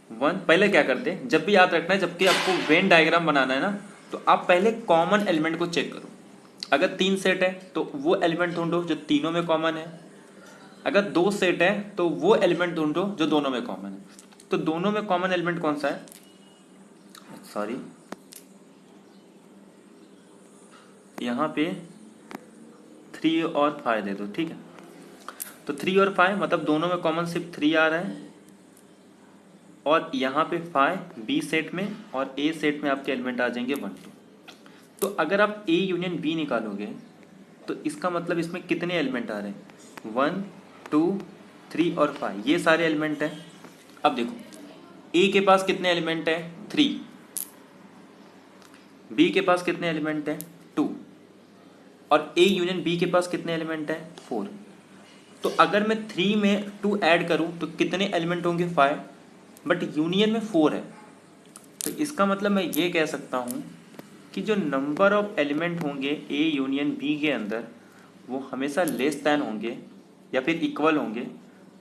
वन, पहले क्या करते हैं, जब भी याद रखना है, जबकि आपको वेन डायग्राम बनाना है ना, तो आप पहले कॉमन एलिमेंट को चेक करो। अगर तीन सेट है तो वो एलिमेंट ढूंढो जो तीनों में कॉमन है, अगर दो सेट है तो वो एलिमेंट ढूंढो जो दोनों में कॉमन है। तो दोनों में कॉमन एलिमेंट कौन सा है, सॉरी, यहां पे 3 और 5 दे दो, ठीक है। तो 3 और 5 मतलब दोनों में कॉमन सिर्फ 3 आ रहा है, और यहाँ पे 5 बी सेट में और ए सेट में आपके एलिमेंट आ जाएंगे 1 2। तो अगर आप ए यूनियन बी निकालोगे तो इसका मतलब इसमें कितने एलिमेंट आ रहे हैं, 1 2 3 और 5, ये सारे एलिमेंट हैं। अब देखो ए के पास कितने एलिमेंट है, 3, बी के पास कितने एलिमेंट है, 2, और ए यूनियन बी के पास कितने एलिमेंट है, 4। तो अगर मैं 3 में 2 ऐड करूं तो कितने एलिमेंट होंगे, 5, बट यूनियन में 4 है। तो इसका मतलब मैं ये कह सकता हूं कि जो नंबर ऑफ एलिमेंट होंगे ए यूनियन बी के अंदर वो हमेशा लेस दैन होंगे या फिर इक्वल होंगे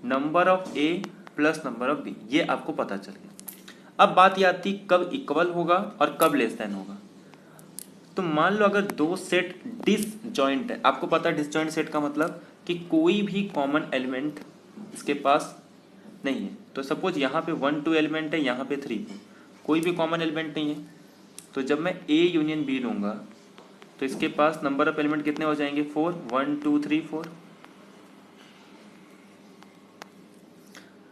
number of A plus number of B, ये आपको पता चल गया। अब बात ये आती कब इक्वल होगा और कब लेस दैन होगा। तो मान लो अगर दो सेट डिसजॉइंट है, आपको पता है डिसजॉइंट सेट का मतलब कि कोई भी कॉमन एलिमेंट इसके पास नहीं है। तो सपोज यहाँ पे 1 2 एलिमेंट है, यहाँ पे 3 कोई भी कॉमन एलिमेंट नहीं है, तो जब मैं ए यूनियन बी लूंगा तो इसके पास नंबर ऑफ एलिमेंट कितने हो जाएंगे, 4, 1 2 3 4।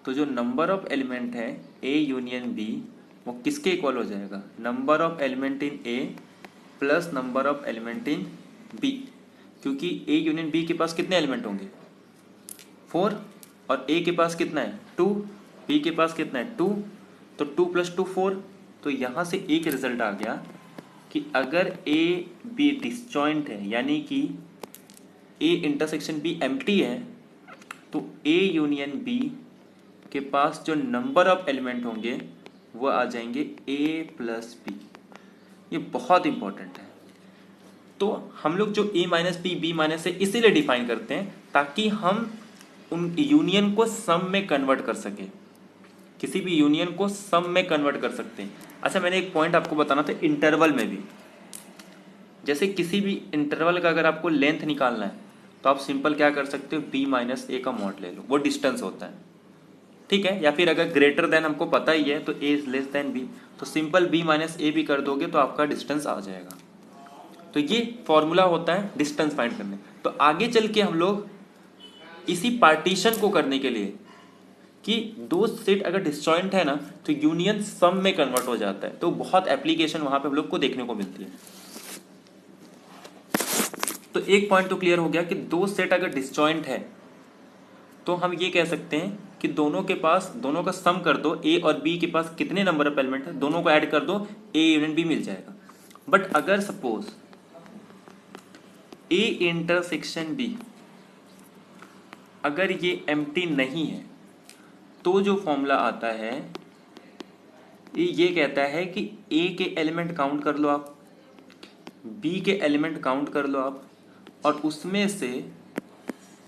तो जो नंबर ऑफ एलिमेंट है ए यूनियन बी वो किसके इक्वल हो जाएगा, number of element in A plus number of element in B, क्योंकि ए यूनियन बी के पास कितने एलिमेंट होंगे, 4, और ए के पास कितना है, 2, बी के पास कितना है, 2, तो 2 + 2 4। तो यहाँ से एक रिजल्ट आ गया कि अगर ए बी डिसजॉइंट है यानी कि ए इंटरसेक्शन बी एम्प्टी है, तो ए यूनियन बी के पास जो नंबर ऑफ एलिमेंट होंगे वो आ जाएंगे ए प्लस बी। ये बहुत इंपॉर्टेंट है। तो हम लोग जो ए माइनस बी बी माइनस ए इसीलिए डिफाइन करते हैं ताकि हम उन यूनियन को सम में कन्वर्ट कर सके, किसी भी यूनियन को सम में कन्वर्ट कर सकते हैं। अच्छा, मैंने एक पॉइंट आपको बताना था, इंटरवल में भी जैसे किसी भी इंटरवल का अगर आपको लेंथ निकालना है तो आप सिंपल क्या कर सकते हो, b माइनस ए का मॉड ले लो, वो डिस्टेंस होता है, ठीक है। या फिर अगर ग्रेटर देन हमको पता ही है तो a is less then b, तो सिंपल b माइनस ए भी कर दोगे तो आपका डिस्टेंस आ जाएगा। तो ये फॉर्मूला होता है डिस्टेंस फाइंड करने। तो आगे चल के हम लोग इसी पार्टीशन को करने के लिए कि दो सेट अगर डिसजॉइंट है ना तो यूनियन सम में कन्वर्ट हो जाता है, तो बहुत एप्लीकेशन वहां पे हम लोग को देखने को मिलती है। तो एक पॉइंट तो क्लियर हो गया कि दो सेट अगर डिसजॉइंट है तो हम ये कह सकते हैं कि दोनों के पास, दोनों का सम कर दो, ए और बी के पास कितने नंबर ऑफ एलिमेंट है दोनों को ऐड कर दो, ए यूनियन बी मिल जाएगा। बट अगर सपोज ए इंटरसेक्शन बी अगर ये एम्प्टी नहीं है तो जो फॉर्मूला आता है ये कहता है कि ए के एलिमेंट काउंट कर लो आप, बी के एलिमेंट काउंट कर लो आप, और उसमें से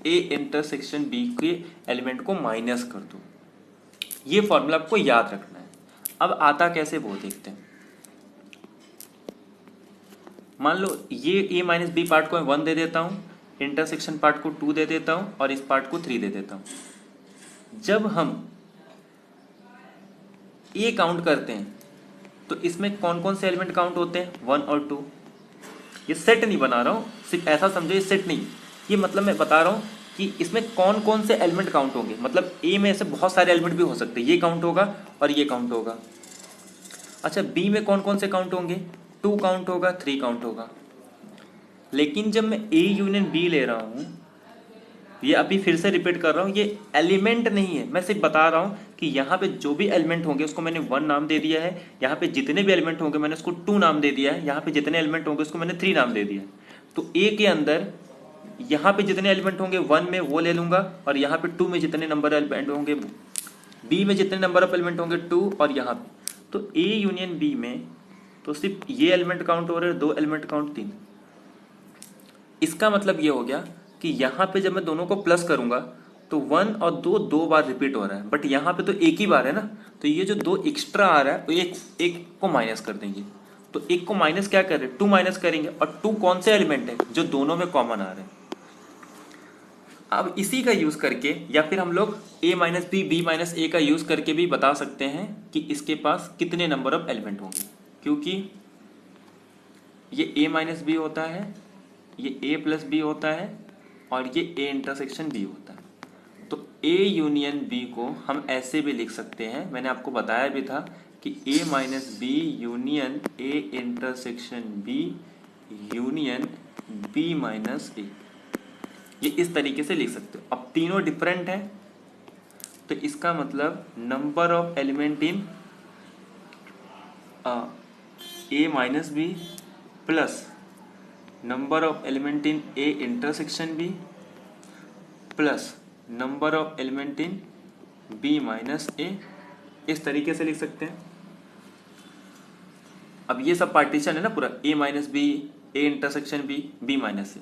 ए इंटरसेक्शन बी के एलिमेंट को माइनस कर दो। ये फॉर्मूला आपको याद रखना है। अब आता कैसे वो देखते हैं। मान लो ये ए माइनस बी पार्ट को मैं 1 दे देता हूं, इंटरसेक्शन पार्ट को 2 दे देता हूं और इस पार्ट को 3 दे देता हूं। जब हम ए काउंट करते हैं तो इसमें कौन कौन से एलिमेंट काउंट होते हैं, 1 और 2। ये सेट नहीं बना रहा हूं, सिर्फ ऐसा समझो ये सेट नहीं, ये मतलब मैं बता रहा हूं कि इसमें कौन कौन से एलिमेंट काउंट होंगे। मतलब ए में ऐसे बहुत सारे एलिमेंट भी हो सकते हैं, ये काउंट होगा और ये काउंट होगा। अच्छा, बी में कौन कौन से काउंट होंगे, 2 काउंट होगा, 3 काउंट होगा। लेकिन जब मैं ए यूनियन बी ले रहा हूं, ये अभी फिर से रिपीट कर रहा हूं, ये एलिमेंट नहीं है, मैं सिर्फ बता रहा हूं कि यहाँ पे जो भी एलिमेंट होंगे उसको मैंने 1 नाम दे दिया है, यहाँ पे जितने भी एलिमेंट होंगे मैंने उसको 2 नाम दे दिया है, यहाँ पे जितने एलिमेंट होंगे उसको मैंने 3 नाम दे दिया है। तो ए के अंदर यहाँ पे जितने एलिमेंट होंगे 1 में वो ले लूंगा, और यहाँ पे 2 में जितने नंबर एलिमेंट होंगे, बी में जितने नंबर ऑफ एलिमेंट होंगे 2, और यहाँ पे तो ए यूनियन बी में तो सिर्फ ये एलिमेंट काउंट हो रहे हैं, 2 एलिमेंट काउंट 3। इसका मतलब ये हो गया कि यहाँ पे जब मैं दोनों को प्लस करूंगा तो 1 और 2 दो बार रिपीट हो रहा है, बट यहाँ पे तो एक ही बार है ना, तो ये जो 2 एक्स्ट्रा आ रहा है वो एक को माइनस कर देंगे। तो एक को माइनस क्या कर रहे हैं, 2 माइनस करेंगे, और 2 कौन से एलिमेंट है जो दोनों में कॉमन आ रहे हैं। अब इसी का यूज करके या फिर हम लोग a माइनस बी माइनस ए का यूज करके भी बता सकते हैं कि इसके पास कितने नंबर ऑफ एलिमेंट होंगे, क्योंकि ये a माइनस बी होता है, ये a प्लस बी होता है, और ये a इंटरसेक्शन b होता है। तो a यूनियन b को हम ऐसे भी लिख सकते हैं, मैंने आपको बताया भी था कि a minus B union a intersection b union b minus A, ये इस तरीके से लिख सकते हो। अब तीनों डिफरेंट है तो इसका मतलब number of element in A minus B plus number of element in A intersection B plus number of element in B minus A, इस तरीके से लिख सकते हैं। अब ये सब पार्टीशन है ना पूरा, A minus B, A intersection B, B minus A.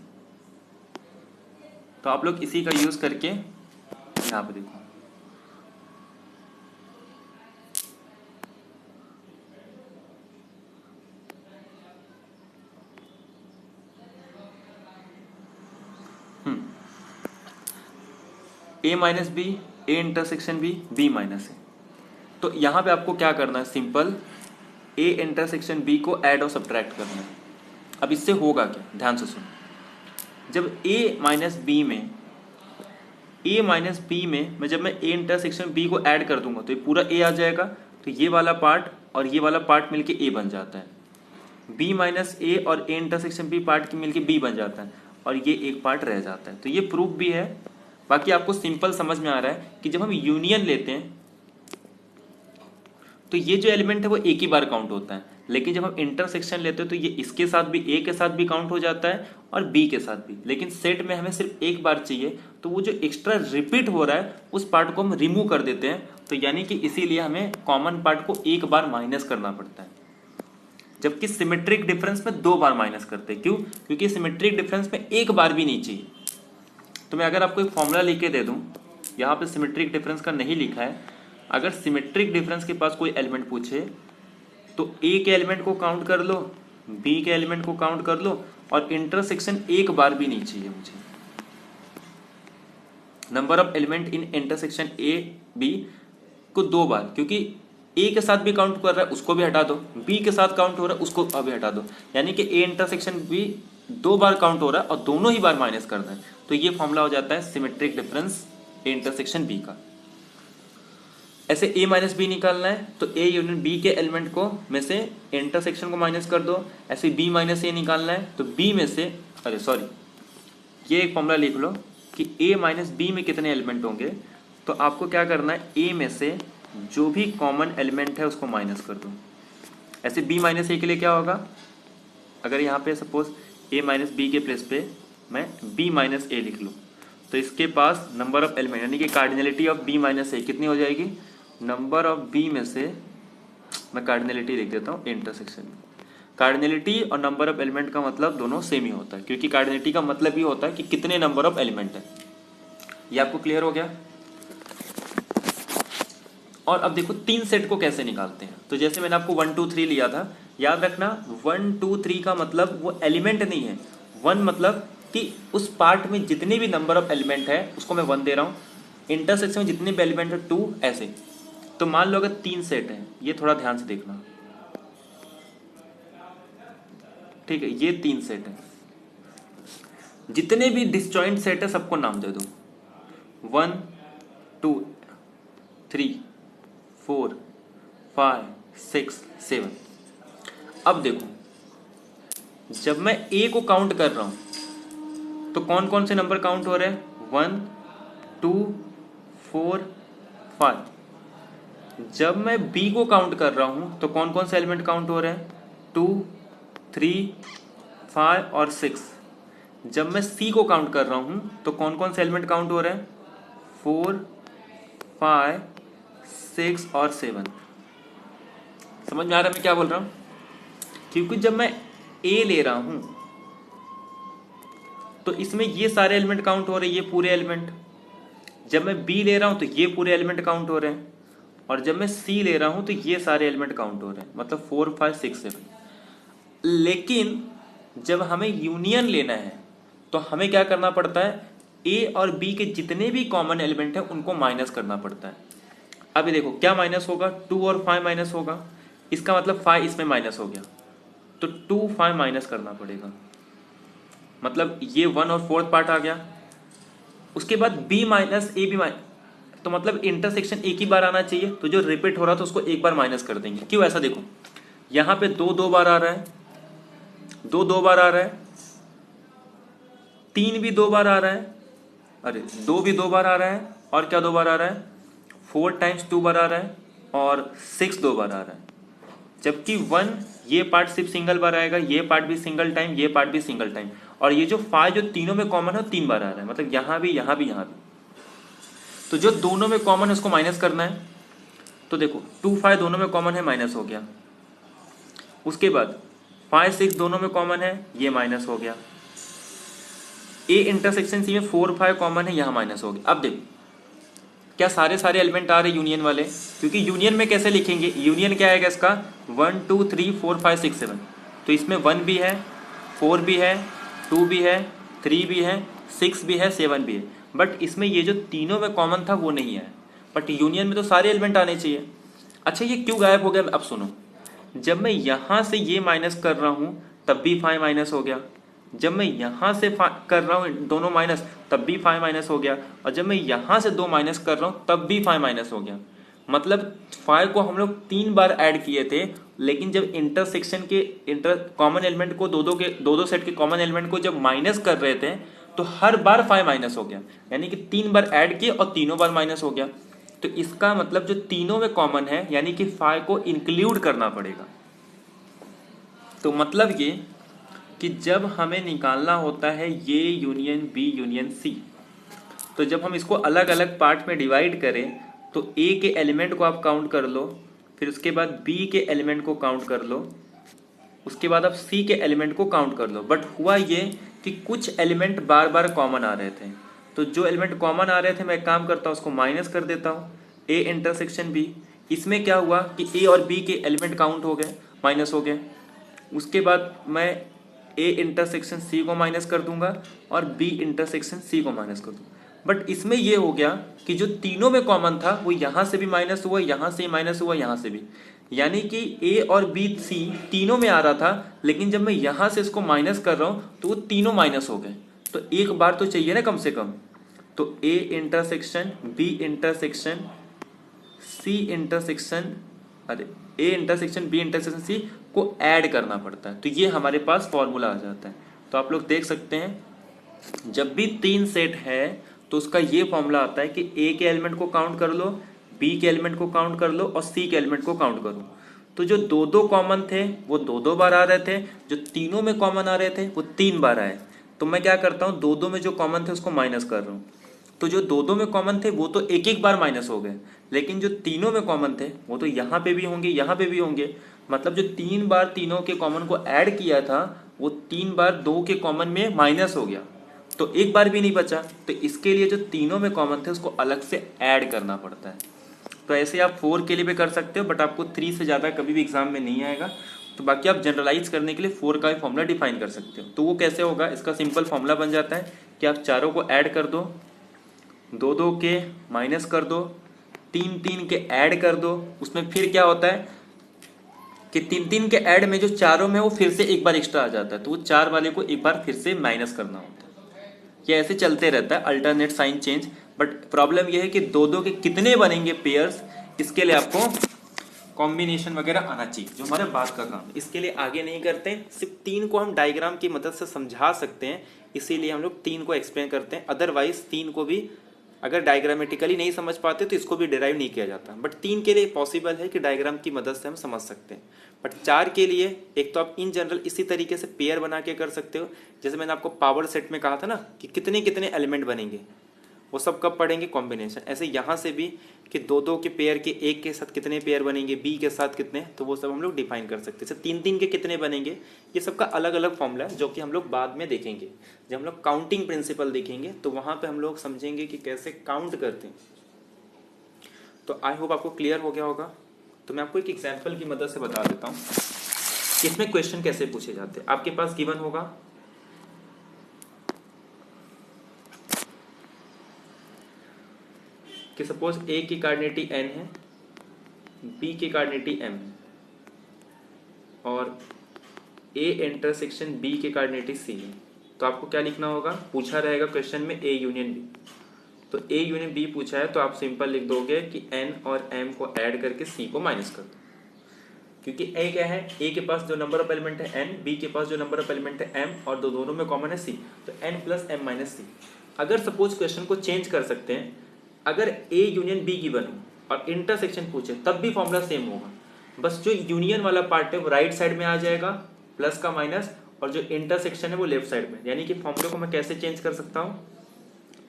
तो आप लोग इसी का यूज करके यहाँ पे देखो, A minus B, A intersection B, B minus A. तो यहाँ पे आपको क्या करना है, सिंपल ए इंटरसेक्शन बी को ऐड और सब्ट्रैक्ट करना है। अब इससे होगा क्या, ध्यान से सुनो। जब a माइनस बी में, a माइनस बी में जब मैं a इंटरसेक्शन b को ऐड कर दूंगा तो ये पूरा a आ जाएगा, तो ये वाला पार्ट और ये वाला पार्ट मिलके a बन जाता है, b माइनस ए और a इंटरसेक्शन b पार्ट की मिलके b बन जाता है, और ये एक पार्ट रह जाता है। तो ये प्रूफ भी है। बाकी आपको सिंपल समझ में आ रहा है कि जब हम यूनियन लेते हैं तो ये जो एलिमेंट है वो एक ही बार काउंट होता है, लेकिन जब हम इंटरसेक्शन लेते हैं तो ये इसके साथ भी, ए के साथ भी काउंट हो जाता है और बी के साथ भी। लेकिन सेट में हमें सिर्फ एक बार चाहिए, तो वो जो एक्स्ट्रा रिपीट हो रहा है उस पार्ट को हम रिमूव कर देते हैं। तो यानी कि इसीलिए हमें कॉमन पार्ट को एक बार माइनस करना पड़ता है, जबकि सिमेट्रिक डिफरेंस में 2 बार माइनस करते हैं। क्यों? क्योंकि सिमेट्रिक डिफरेंस में एक बार भी नहीं चाहिए। तो मैं अगर आपको एक फॉर्मूला लिख के दे दूं, यहाँ पे सिमेट्रिक डिफरेंस का नहीं लिखा है, अगर सिमेट्रिक डिफरेंस के पास कोई एलिमेंट पूछे तो ए के एलिमेंट को काउंट कर लो बी के एलिमेंट को काउंट कर लो और इंटरसेक्शन एक बार भी नहीं चाहिए मुझे। Number of element in intersection A B को 2 बार, क्योंकि ए के साथ भी काउंट कर रहा है उसको भी हटा दो, बी के साथ काउंट हो रहा है उसको अभी हटा दो, यानी कि ए इंटरसेक्शन बी 2 बार काउंट हो रहा है और दोनों ही बार माइनस करना है। तो ये फॉर्मूला हो जाता है symmetric difference A intersection B का। ऐसे a माइनस बी निकालना है तो a यूनियन b के एलिमेंट को में से इंटरसेक्शन को माइनस कर दो। ऐसे b माइनस ए निकालना है तो b में से, अरे सॉरी, ये एक फॉर्मूला लिख लो कि a माइनस बी में कितने एलिमेंट होंगे। तो आपको क्या करना है, a में से जो भी कॉमन एलिमेंट है उसको माइनस कर दो। ऐसे b माइनस ए के लिए क्या होगा, अगर यहाँ पे सपोज a माइनस बी के प्लेस पे मैं b माइनस ए लिख लूँ तो इसके पास नंबर ऑफ एलिमेंट यानी कि कार्डिनलिटी ऑफ b माइनस ए कितनी हो जाएगी, नंबर ऑफ बी में से, मैं कार्डिनलिटी लिख देता हूँ इंटरसेक्शन में। कार्डिनलिटी और नंबर ऑफ एलिमेंट का मतलब दोनों सेम ही होता है, क्योंकि कार्डिनलिटी का मतलब ही होता है कि कितने नंबर ऑफ एलिमेंट है। ये आपको क्लियर हो गया। और अब देखो 3 सेट को कैसे निकालते हैं। तो जैसे मैंने आपको 1 2 3 लिया था, याद रखना 1 2 3 का मतलब वो एलिमेंट नहीं है। 1 मतलब कि उस पार्ट में जितने भी नंबर ऑफ एलिमेंट है उसको मैं 1 दे रहा हूँ, इंटरसेक्शन में जितने भी एलिमेंट है 2, ऐसे। तो मान लो अगर 3 सेट है, ये थोड़ा ध्यान से देखना, ठीक है, ये 3 सेट है। जितने भी डिसजॉइंट सेट है सबको नाम दे दो, 1 2 3 4 5 6 7। अब देखो जब मैं ए को काउंट कर रहा हूं तो कौन कौन से नंबर काउंट हो रहे हैं, 1 2 4 5। जब मैं बी को काउंट कर रहा हूं तो कौन कौन से एलिमेंट काउंट हो रहे हैं, 2 3 5 और 6। जब मैं सी को काउंट कर रहा हूं तो कौन कौन से एलिमेंट काउंट हो रहे हैं, 4 5 6 और 7। समझ में आ रहा है मैं क्या बोल रहा हूं, क्योंकि जब मैं ए ले रहा हूं तो इसमें ये सारे एलिमेंट काउंट हो रहे हैं, ये पूरे एलिमेंट। जब मैं बी ले रहा हूं तो ये पूरे एलिमेंट काउंट हो रहे हैं, और जब मैं सी ले रहा हूं तो ये सारे एलिमेंट काउंट हो रहे हैं, मतलब 4 5 6 7। लेकिन जब हमें यूनियन लेना है तो हमें क्या करना पड़ता है, ए और बी के जितने भी कॉमन एलिमेंट हैं उनको माइनस करना पड़ता है। अभी देखो क्या माइनस होगा, 2 और 5 माइनस होगा, इसका मतलब 5 इसमें माइनस हो गया, तो 2 5 माइनस करना पड़ेगा, मतलब ये 1 और 4th पार्ट आ गया। उसके बाद B minus A B minus, तो मतलब इंटरसेक्शन एक ही बार आना चाहिए, तो जो रिपीट हो रहा था उसको एक बार माइनस कर देंगे। क्यों ऐसा, देखो यहां पे 2 2 बार आ रहा है, 2 2 बार आ रहा है, 3 भी 2 बार आ रहा है, अरे 2 भी 2 बार आ रहा है, और क्या 2 बार आ रहा है, 4 टाइम्स 2 बार आ रहा है, और 6 2 बार आ रहा है। जबकि 1 ये पार्ट सिर्फ सिंगल बार आएगा, ये पार्ट भी सिंगल टाइम, ये पार्ट भी सिंगल टाइम, और ये जो 5 जो तीनों में कॉमन है 3 बार आ रहा है, मतलब यहां भी यहां भी यहां भी। तो जो दोनों में कॉमन है उसको माइनस करना है। तो देखो 2 5 दोनों में कॉमन है, माइनस हो गया। उसके बाद 5 6 दोनों में कॉमन है, ये माइनस हो गया। ए इंटरसेक्शन सी में 4 5 कॉमन है, यहां माइनस हो गया। अब देखो क्या सारे एलिमेंट आ रहे यूनियन वाले, क्योंकि यूनियन में कैसे लिखेंगे, यूनियन क्या आएगा इसका, 1 2 3 4 5 6 7। तो इसमें 1 भी है, 4 भी है, 2 भी है, 3 भी है, 6 भी है, 7 भी है। बट इसमें ये जो तीनों में कॉमन था वो नहीं है, बट यूनियन में तो सारे एलिमेंट आने चाहिए। अच्छा ये क्यों गायब हो गया, अब सुनो, जब मैं यहां से ये माइनस कर रहा हूं तब भी 5 माइनस हो गया, जब मैं यहां से कर रहा हूं दोनों माइनस तब भी 5 माइनस हो गया, और जब मैं यहां से 2 माइनस कर रहा हूं तब भी 5 माइनस हो गया। मतलब 5 को हम लोग 3 बार ऐड किए थे, लेकिन जब इंटरसेक्शन के कॉमन एलिमेंट को दो सेट के कॉमन एलिमेंट को जब माइनस कर रहे थे तो हर बार 5 माइनस हो गया, यानी कि 3 बार ऐड किए और तीनों बार माइनस हो गया। तो इसका मतलब जो तीनों में कॉमन है यानी कि 5 को इंक्लूड करना पड़ेगा। तो मतलब ये कि जब हमें निकालना होता है ये यूनियन बी यूनियन सी, तो जब हम इसको अलग अलग पार्ट में डिवाइड करें तो ए के एलिमेंट को आप काउंट कर लो, फिर उसके बाद बी के एलिमेंट को काउंट कर लो, उसके बाद आप सी के एलिमेंट को काउंट कर लो। बट हुआ ये कि कुछ एलिमेंट बार बार कॉमन आ रहे थे, तो जो एलिमेंट कॉमन आ रहे थे मैं एक काम करता हूँ उसको माइनस कर देता हूँ, ए इंटरसेक्शन बी। इसमें क्या हुआ कि ए और बी के एलिमेंट काउंट हो गए, माइनस हो गए। उसके बाद मैं ए इंटरसेक्शन सी को माइनस कर दूंगा और बी इंटरसेक्शन सी को माइनस कर दूंगा। बट इसमें ये हो गया कि जो तीनों में कॉमन था वो यहाँ से भी माइनस हुआ, यहाँ से माइनस हुआ, यहाँ से भी, यानी कि ए और बी सी तीनों में आ रहा था, लेकिन जब मैं यहाँ से इसको माइनस कर रहा हूँ तो वो तीनों माइनस हो गए। तो एक बार तो चाहिए ना कम से कम, तो A intersection B intersection C intersection, अरे A intersection B intersection C को ऐड करना पड़ता है। तो ये हमारे पास फॉर्मूला आ जाता है। तो आप लोग देख सकते हैं जब भी 3 सेट है तो उसका ये फॉर्मूला आता है कि ए के एलिमेंट को काउंट कर लो, बी के एलिमेंट को काउंट कर लो और सी के एलिमेंट को काउंट करो। तो जो दो दो कॉमन थे वो दो दो बार आ रहे थे, जो तीनों में कॉमन आ रहे थे वो 3 बार आए। तो मैं क्या करता हूँ, दो दो में जो कॉमन थे उसको माइनस कर रहा हूँ। तो जो दो दो में कॉमन थे वो तो एक एक बार माइनस हो गए, लेकिन जो तीनों में कॉमन थे वो तो यहाँ पे भी होंगे, यहाँ पे भी होंगे। मतलब जो 3 बार तीनों के कॉमन को ऐड किया था वो 3 बार 2 के कॉमन में माइनस हो गया, तो एक बार भी नहीं बचा। तो इसके लिए जो तीनों में कॉमन थे उसको अलग से ऐड करना पड़ता है। तो ऐसे आप 4 के लिए भी कर सकते हो, बट आपको 3 से ज़्यादा कभी भी एग्जाम में नहीं आएगा। तो बाकी आप जनरलाइज करने के लिए 4 का भी फॉर्मूला डिफाइन कर सकते हो। तो वो कैसे होगा, इसका सिंपल फॉर्मूला बन जाता है कि आप चारों को ऐड कर दो, दो दो के माइनस कर दो, तीन तीन के ऐड कर दो। उसमें फिर क्या होता है कि तीन तीन के ऐड में जो चारों में वो फिर से एक बार एक्स्ट्रा आ जाता है, तो वो 4 वाले को एक बार फिर से माइनस करना होता है। ये ऐसे चलते रहता है, alternate sign change. But problem ये है कि दो दो के कितने बनेंगे पेयर्स, इसके लिए आपको कॉम्बिनेशन वगैरह आना चाहिए, जो हमारे बाद का काम है। इसके लिए आगे नहीं करते हैं, सिर्फ 3 को हम डायग्राम की मदद से समझा सकते हैं, इसीलिए हम लोग 3 को एक्सप्लेन करते हैं। अदरवाइज 3 को भी अगर डायग्रामेटिकली नहीं समझ पाते तो इसको भी डिराइव नहीं किया जाता। बट 3 के लिए पॉसिबल है कि डायग्राम की मदद से हम समझ सकते हैं। बट 4 के लिए एक तो आप इन जनरल इसी तरीके से पेयर बना के कर सकते हो, जैसे मैंने आपको पावर सेट में कहा था ना कि कितने कितने एलिमेंट बनेंगे, वो सब कब पढ़ेंगे, कॉम्बिनेशन। ऐसे यहाँ से भी कि दो दो के पेयर के एक के साथ कितने पेयर बनेंगे, बी के साथ कितने, तो वो सब हम लोग डिफाइन कर सकते हैं। जैसे 3 के कितने बनेंगे, ये सबका अलग अलग फॉर्मूला है, जो कि हम लोग बाद में देखेंगे। जब हम लोग काउंटिंग प्रिंसिपल देखेंगे तो वहाँ पे हम लोग समझेंगे कि कैसे काउंट करते हैं। तो आई होप आपको क्लियर हो गया होगा। तो मैं आपको एक एग्जाम्पल की मदद से बता देता हूँ कि इसमें क्वेश्चन कैसे पूछे जाते हैं। आपके पास गिवन होगा कि सपोज ए की कार्डिनेटी n है, बी की कार्डिनेटी m है और ए इंटरसेक्शन बी की कार्डिनेटी c है। तो आपको क्या लिखना होगा, पूछा रहेगा क्वेश्चन में ए यूनियन बी। तो ए यूनियन बी पूछा है तो आप सिंपल लिख दोगे कि n और m को ऐड करके c को माइनस कर दो, क्योंकि a क्या है, a के पास जो नंबर ऑफ एलिमेंट है n, b के पास जो नंबर ऑफ एलिमेंट है m और दोनों में कॉमन है c, तो n plus m minus c। अगर सपोज क्वेश्चन को चेंज कर सकते हैं, अगर a यूनियन b गिवन हो और इंटरसेक्शन पूछे तब भी फॉर्मूला सेम होगा, बस जो यूनियन वाला पार्ट है वो राइट साइड में आ जाएगा प्लस का माइनस, और जो इंटरसेक्शन है वो लेफ्ट साइड में। यानी कि फॉर्मूले को मैं कैसे चेंज कर सकता हूँ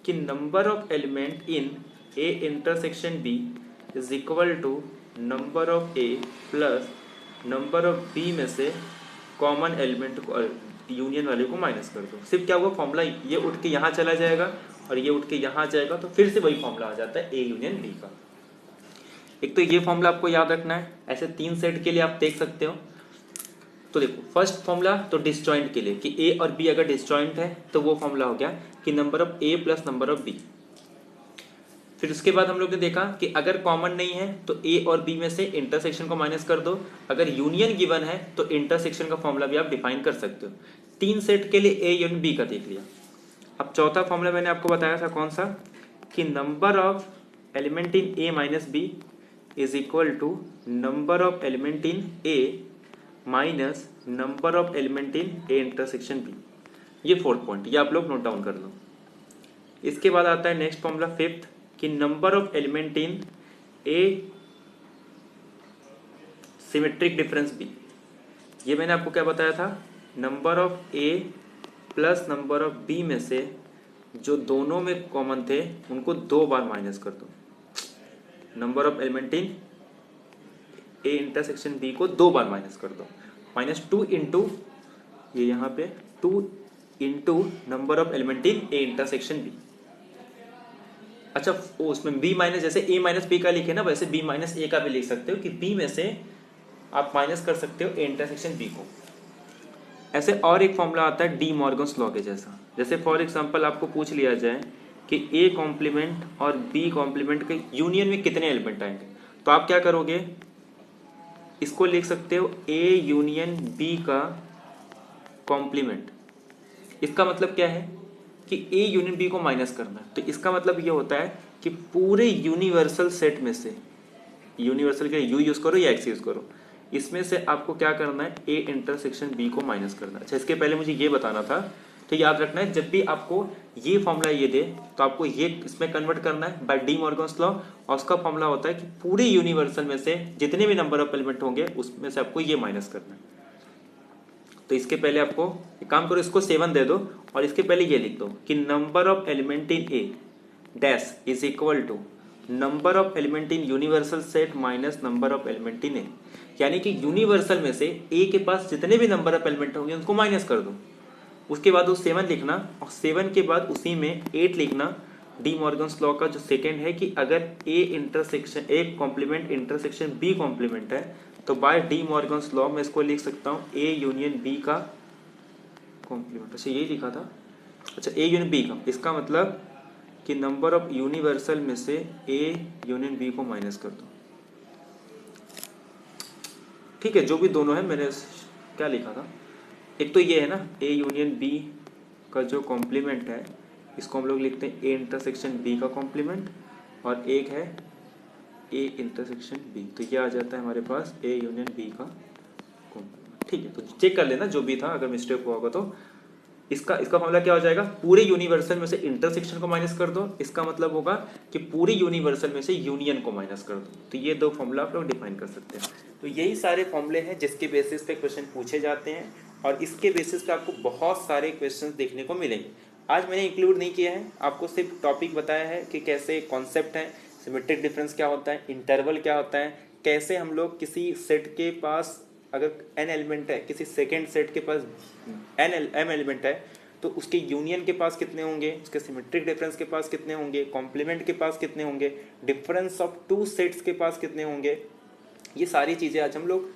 कि number of element in a intersection b is equal to number of a plus number of b में से कॉमन एलिमेंट को यूनियन वाले को माइनस कर दो। सिर्फ क्या हुआ, फॉर्मूला ये उठ के यहाँ चला जाएगा और ये उठ के यहाँ जाएगा, तो फिर से वही फॉर्मूला आ जाता है ए यूनियन बी का। एक तो ये फॉर्मूला आपको याद रखना है। ऐसे 3 सेट के लिए आप देख सकते हो। तो देखो फर्स्ट फॉर्मूला तो डिसजॉइंट के लिए कि ए और बी अगर डिसजॉइंट है तो वो फॉर्मूला हो गया कि number of A plus number of B. फिर उसके बाद हम लोग ने देखा कि अगर कॉमन नहीं है तो ए और बी में से इंटरसेक्शन को माइनस कर दो, अगर यूनियन गिवन है तो इंटरसेक्शन का फॉर्मूला भी आप डिफाइन कर सकते हो। 3 सेट के लिए ए यूनियन बी का देख लिया। अब चौथा फॉर्मूला मैंने आपको बताया था कौन सा, कि number of element in A minus B is equal to number of element in A minus number of element in A intersection B. ये 4th पॉइंट, ये आप लोग नोट डाउन कर लो। इसके बाद आता है नेक्स्ट फॉर्मूला 5th कि number of element in A symmetric difference B. ये मैंने आपको क्या बताया था, number of A plus number of B में से जो दोनों में कॉमन थे उनको 2 बार माइनस कर दो। Number of element in A intersection B को 2 बार माइनस कर दो, -2 इंटू ये यहाँ पे 2 into number of element in A intersection B. अच्छा उसमें b माइनस, जैसे a माइनस बी का लिखे ना वैसे b माइनस ए का भी लिख सकते हो कि b में से आप माइनस कर सकते हो ए इंटरसेक्शन b को। ऐसे और एक फॉर्मूला आता है डी मॉर्गन्स लॉ के जैसा। जैसे फॉर एग्जांपल आपको पूछ लिया जाए कि ए कॉम्प्लीमेंट और बी कॉम्प्लीमेंट के यूनियन में कितने एलिमेंट आएंगे, तो आप क्या करोगे, इसको लिख सकते हो ए यूनियन बी का कॉम्प्लीमेंट। इसका मतलब क्या है कि ए यूनियन बी को माइनस करना है। तो इसका मतलब ये होता है कि पूरे यूनिवर्सल सेट में से, यूनिवर्सल के यू यूज करो या एक्स यूज करो, इसमें से आपको क्या करना है, ए इंटरसेक्शन बी को माइनस करना है। अच्छा, इसके पहले मुझे ये बताना था, तो याद रखना है जब भी आपको ये फॉर्मूला ये दे तो आपको ये इसमें कन्वर्ट करना है बाय डी मॉर्गन्स लॉ, और उसका फॉर्मूला होता है कि पूरे यूनिवर्सल में से जितने भी नंबर ऑफ एलिमेंट होंगे उसमें से आपको ये माइनस करना है। तो इसके पहले आपको एक काम करो, इसको 7 दे दो और इसके पहले ये लिख दो कि number of element in A dash is equal to number of element in universal set minus number of element in A. यानी कि यूनिवर्सल में से ए के पास जितने भी नंबर ऑफ एलिमेंट होंगे उनको माइनस कर दो, उसके बाद वो 7 लिखना, और 7 के बाद उसी में 8 लिखना। डी मॉर्गन्स लॉ का जो सेकेंड है कि अगर A intersection A complement intersection B complement है तो बाय डी मॉर्गन्स लॉ मैं इसको लिख सकता हूँ ए यूनियन बी का कॉम्प्लीमेंट। अच्छा, यही लिखा था। अच्छा, ए यूनियन बी का, इसका मतलब कि नंबर ऑफ यूनिवर्सल में से ए यूनियन बी को माइनस कर दो। ठीक है, जो भी दोनों है, मैंने क्या लिखा था, एक तो ये है ना ए यूनियन बी का जो कॉम्प्लीमेंट है इसको हम लोग लिखते हैं ए इंटरसेक्शन बी का कॉम्प्लीमेंट, और एक है ए इंटरसेक्शन बी, तो ये आ जाता है हमारे पास ए यूनियन बी का कॉम्प्लीमेंट। ठीक है, तो चेक कर लेना जो भी था, अगर मिस्टेक हुआ होगा तो। इसका फॉर्मूला क्या हो जाएगा, पूरे यूनिवर्सल में से इंटरसेक्शन को माइनस कर दो, इसका मतलब होगा कि पूरे यूनिवर्सल में से यूनियन को माइनस कर दो। तो ये दो फॉर्मूला आप लोग डिफाइन कर सकते हैं। तो यही सारे फॉर्मूले हैं जिसके बेसिस पे क्वेश्चन पूछे जाते हैं, और इसके बेसिस पे आपको बहुत सारे क्वेश्चन देखने को मिलेंगे। आज मैंने इंक्लूड नहीं किया है, आपको सिर्फ टॉपिक बताया है कि कैसे कॉन्सेप्ट है, सिमेट्रिक डिफरेंस क्या होता है, इंटरवल क्या होता है, कैसे हम लोग किसी सेट के पास अगर n एलिमेंट है, किसी सेकेंड सेट के पास m एलिमेंट है, तो उसके यूनियन के पास कितने होंगे, उसके सिमेट्रिक डिफरेंस के पास कितने होंगे, कॉम्प्लीमेंट के पास कितने होंगे, डिफरेंस ऑफ टू सेट्स के पास कितने होंगे, ये सारी चीज़ें आज हम लोग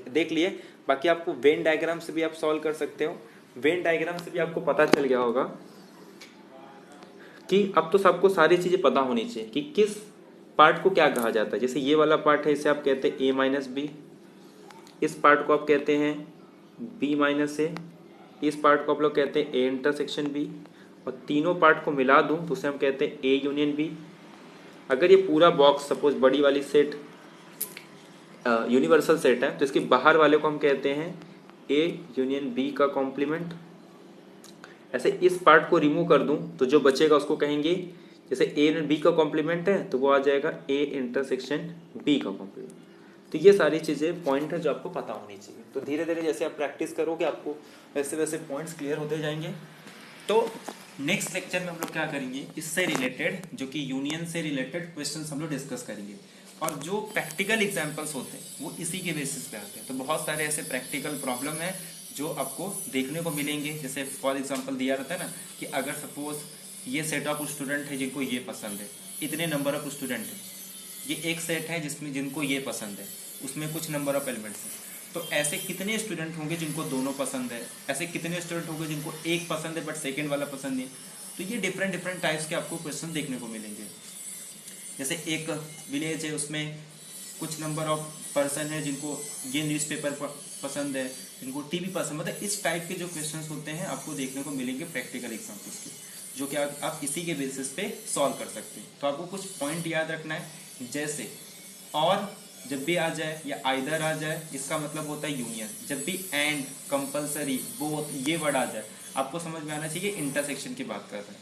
देख लिए। बाकी आपको वेन डायग्राम से भी आप सॉल्व कर सकते हो। वेन डायग्राम से भी आपको पता चल गया होगा कि अब तो सबको सारी चीज़ें पता होनी चाहिए कि किस पार्ट को क्या कहा जाता है। जैसे ये वाला पार्ट है, इसे आप कहते हैं ए माइनस बी, इस पार्ट को आप कहते हैं बी माइनस ए, इस पार्ट को आप लोग कहते हैं ए इंटरसेक्शन बी, और तीनों पार्ट को मिला दूं तो उसे हम कहते हैं ए यूनियन बी। अगर ये पूरा बॉक्स सपोज बड़ी वाली सेट यूनिवर्सल सेट है तो इसके बाहर वाले को हम कहते हैं ए यूनियन बी का कॉम्प्लीमेंट। ऐसे इस पार्ट को रिमूव कर दूं तो जो बचेगा उसको कहेंगे, जैसे ए यूनियन बी का कॉम्प्लीमेंट है तो वो आ जाएगा ए इंटरसेक्शन बी का कॉम्प्लीमेंट। तो ये सारी चीज़ें पॉइंट है जो आपको पता होनी चाहिए। तो धीरे धीरे जैसे आप प्रैक्टिस करोगे आपको वैसे वैसे पॉइंट्स क्लियर होते जाएंगे। तो नेक्स्ट लेक्चर में हम लोग क्या करेंगे, इससे रिलेटेड जो कि यूनियन से रिलेटेड क्वेश्चंस हम लोग डिस्कस करेंगे, और जो प्रैक्टिकल एग्जांपल्स होते हैं वो इसी के बेसिस पे आते हैं। तो बहुत सारे ऐसे प्रैक्टिकल प्रॉब्लम है जो आपको देखने को मिलेंगे। जैसे फॉर एग्जांपल दिया रहता है ना कि अगर सपोज ये सेट ऑफ स्टूडेंट है जिनको ये पसंद है, इतने नंबर ऑफ स्टूडेंट है, ये एक सेट है जिसमें जिनको ये पसंद है, उसमें कुछ नंबर ऑफ एलिमेंट्स हैं, तो ऐसे कितने स्टूडेंट होंगे जिनको दोनों पसंद है, ऐसे कितने स्टूडेंट होंगे जिनको एक पसंद है बट सेकंड वाला पसंद नहीं। तो ये डिफरेंट टाइप्स के आपको क्वेश्चन देखने को मिलेंगे। जैसे एक विलेज है, उसमें कुछ नंबर ऑफ पर्सन है जिनको ये न्यूज़पेपर पसंद है, जिनको टीवी पसंद, मतलब इस टाइप के जो क्वेश्चंस होते हैं आपको देखने को मिलेंगे प्रैक्टिकल एग्जाम्पल्स के, जो कि आप इसी के बेसिस पे सॉल्व कर सकते हैं। तो आपको कुछ पॉइंट याद रखना है, जैसे और जब भी आ जाए या आइदर आ जाए इसका मतलब होता है यूनियन। जब भी एंड, कंपलसरी, बोथ ये वर्ड आ जाए आपको समझ में आना चाहिए इंटरसेक्शन की बात कर रहे हैं।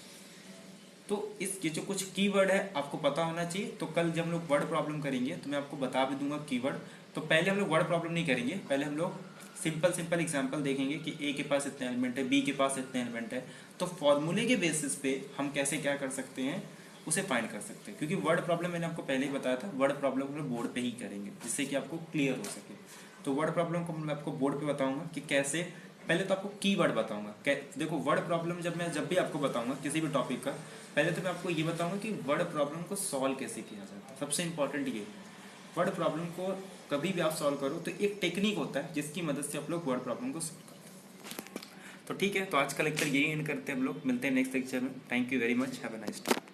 तो ये जो कुछ कीवर्ड है आपको पता होना चाहिए। तो कल जब हम लोग वर्ड प्रॉब्लम करेंगे तो मैं आपको बता भी दूंगा कीवर्ड। तो पहले हम लोग वर्ड प्रॉब्लम नहीं करेंगे, पहले हम लोग सिंपल एग्जांपल देखेंगे कि ए के पास इतने एलिमेंट है, बी के पास इतने एलिमेंट है, तो फॉर्मूले के बेसिस पे हम कैसे क्या कर सकते हैं उसे फाइंड कर सकते हैं। क्योंकि वर्ड प्रॉब्लम मैंने आपको पहले ही बताया था, वर्ड प्रॉब्लम हम लोग बोर्ड पे ही करेंगे जिससे कि आपको क्लियर हो सके। तो वर्ड प्रॉब्लम को मैं आपको बोर्ड पे बताऊंगा कि कैसे। पहले तो आपको कीवर्ड बताऊंगा। देखो वर्ड प्रॉब्लम जब भी आपको बताऊंगा किसी भी टॉपिक का, पहले तो मैं आपको ये बताऊंगा कि वर्ड प्रॉब्लम को सॉल्व कैसे किया जाता है। सबसे इंपॉर्टेंट ये, वर्ड प्रॉब्लम को कभी भी आप सॉल्व करो तो एक टेक्निक होता है जिसकी मदद से आप लोग वर्ड प्रॉब्लम को सॉल्व करते हैं। तो ठीक है, तो आज का लेक्चर यही एंड करते हैं हम लोग, मिलते हैं नेक्स्ट लेक्चर में। Thank you very much, have a nice day.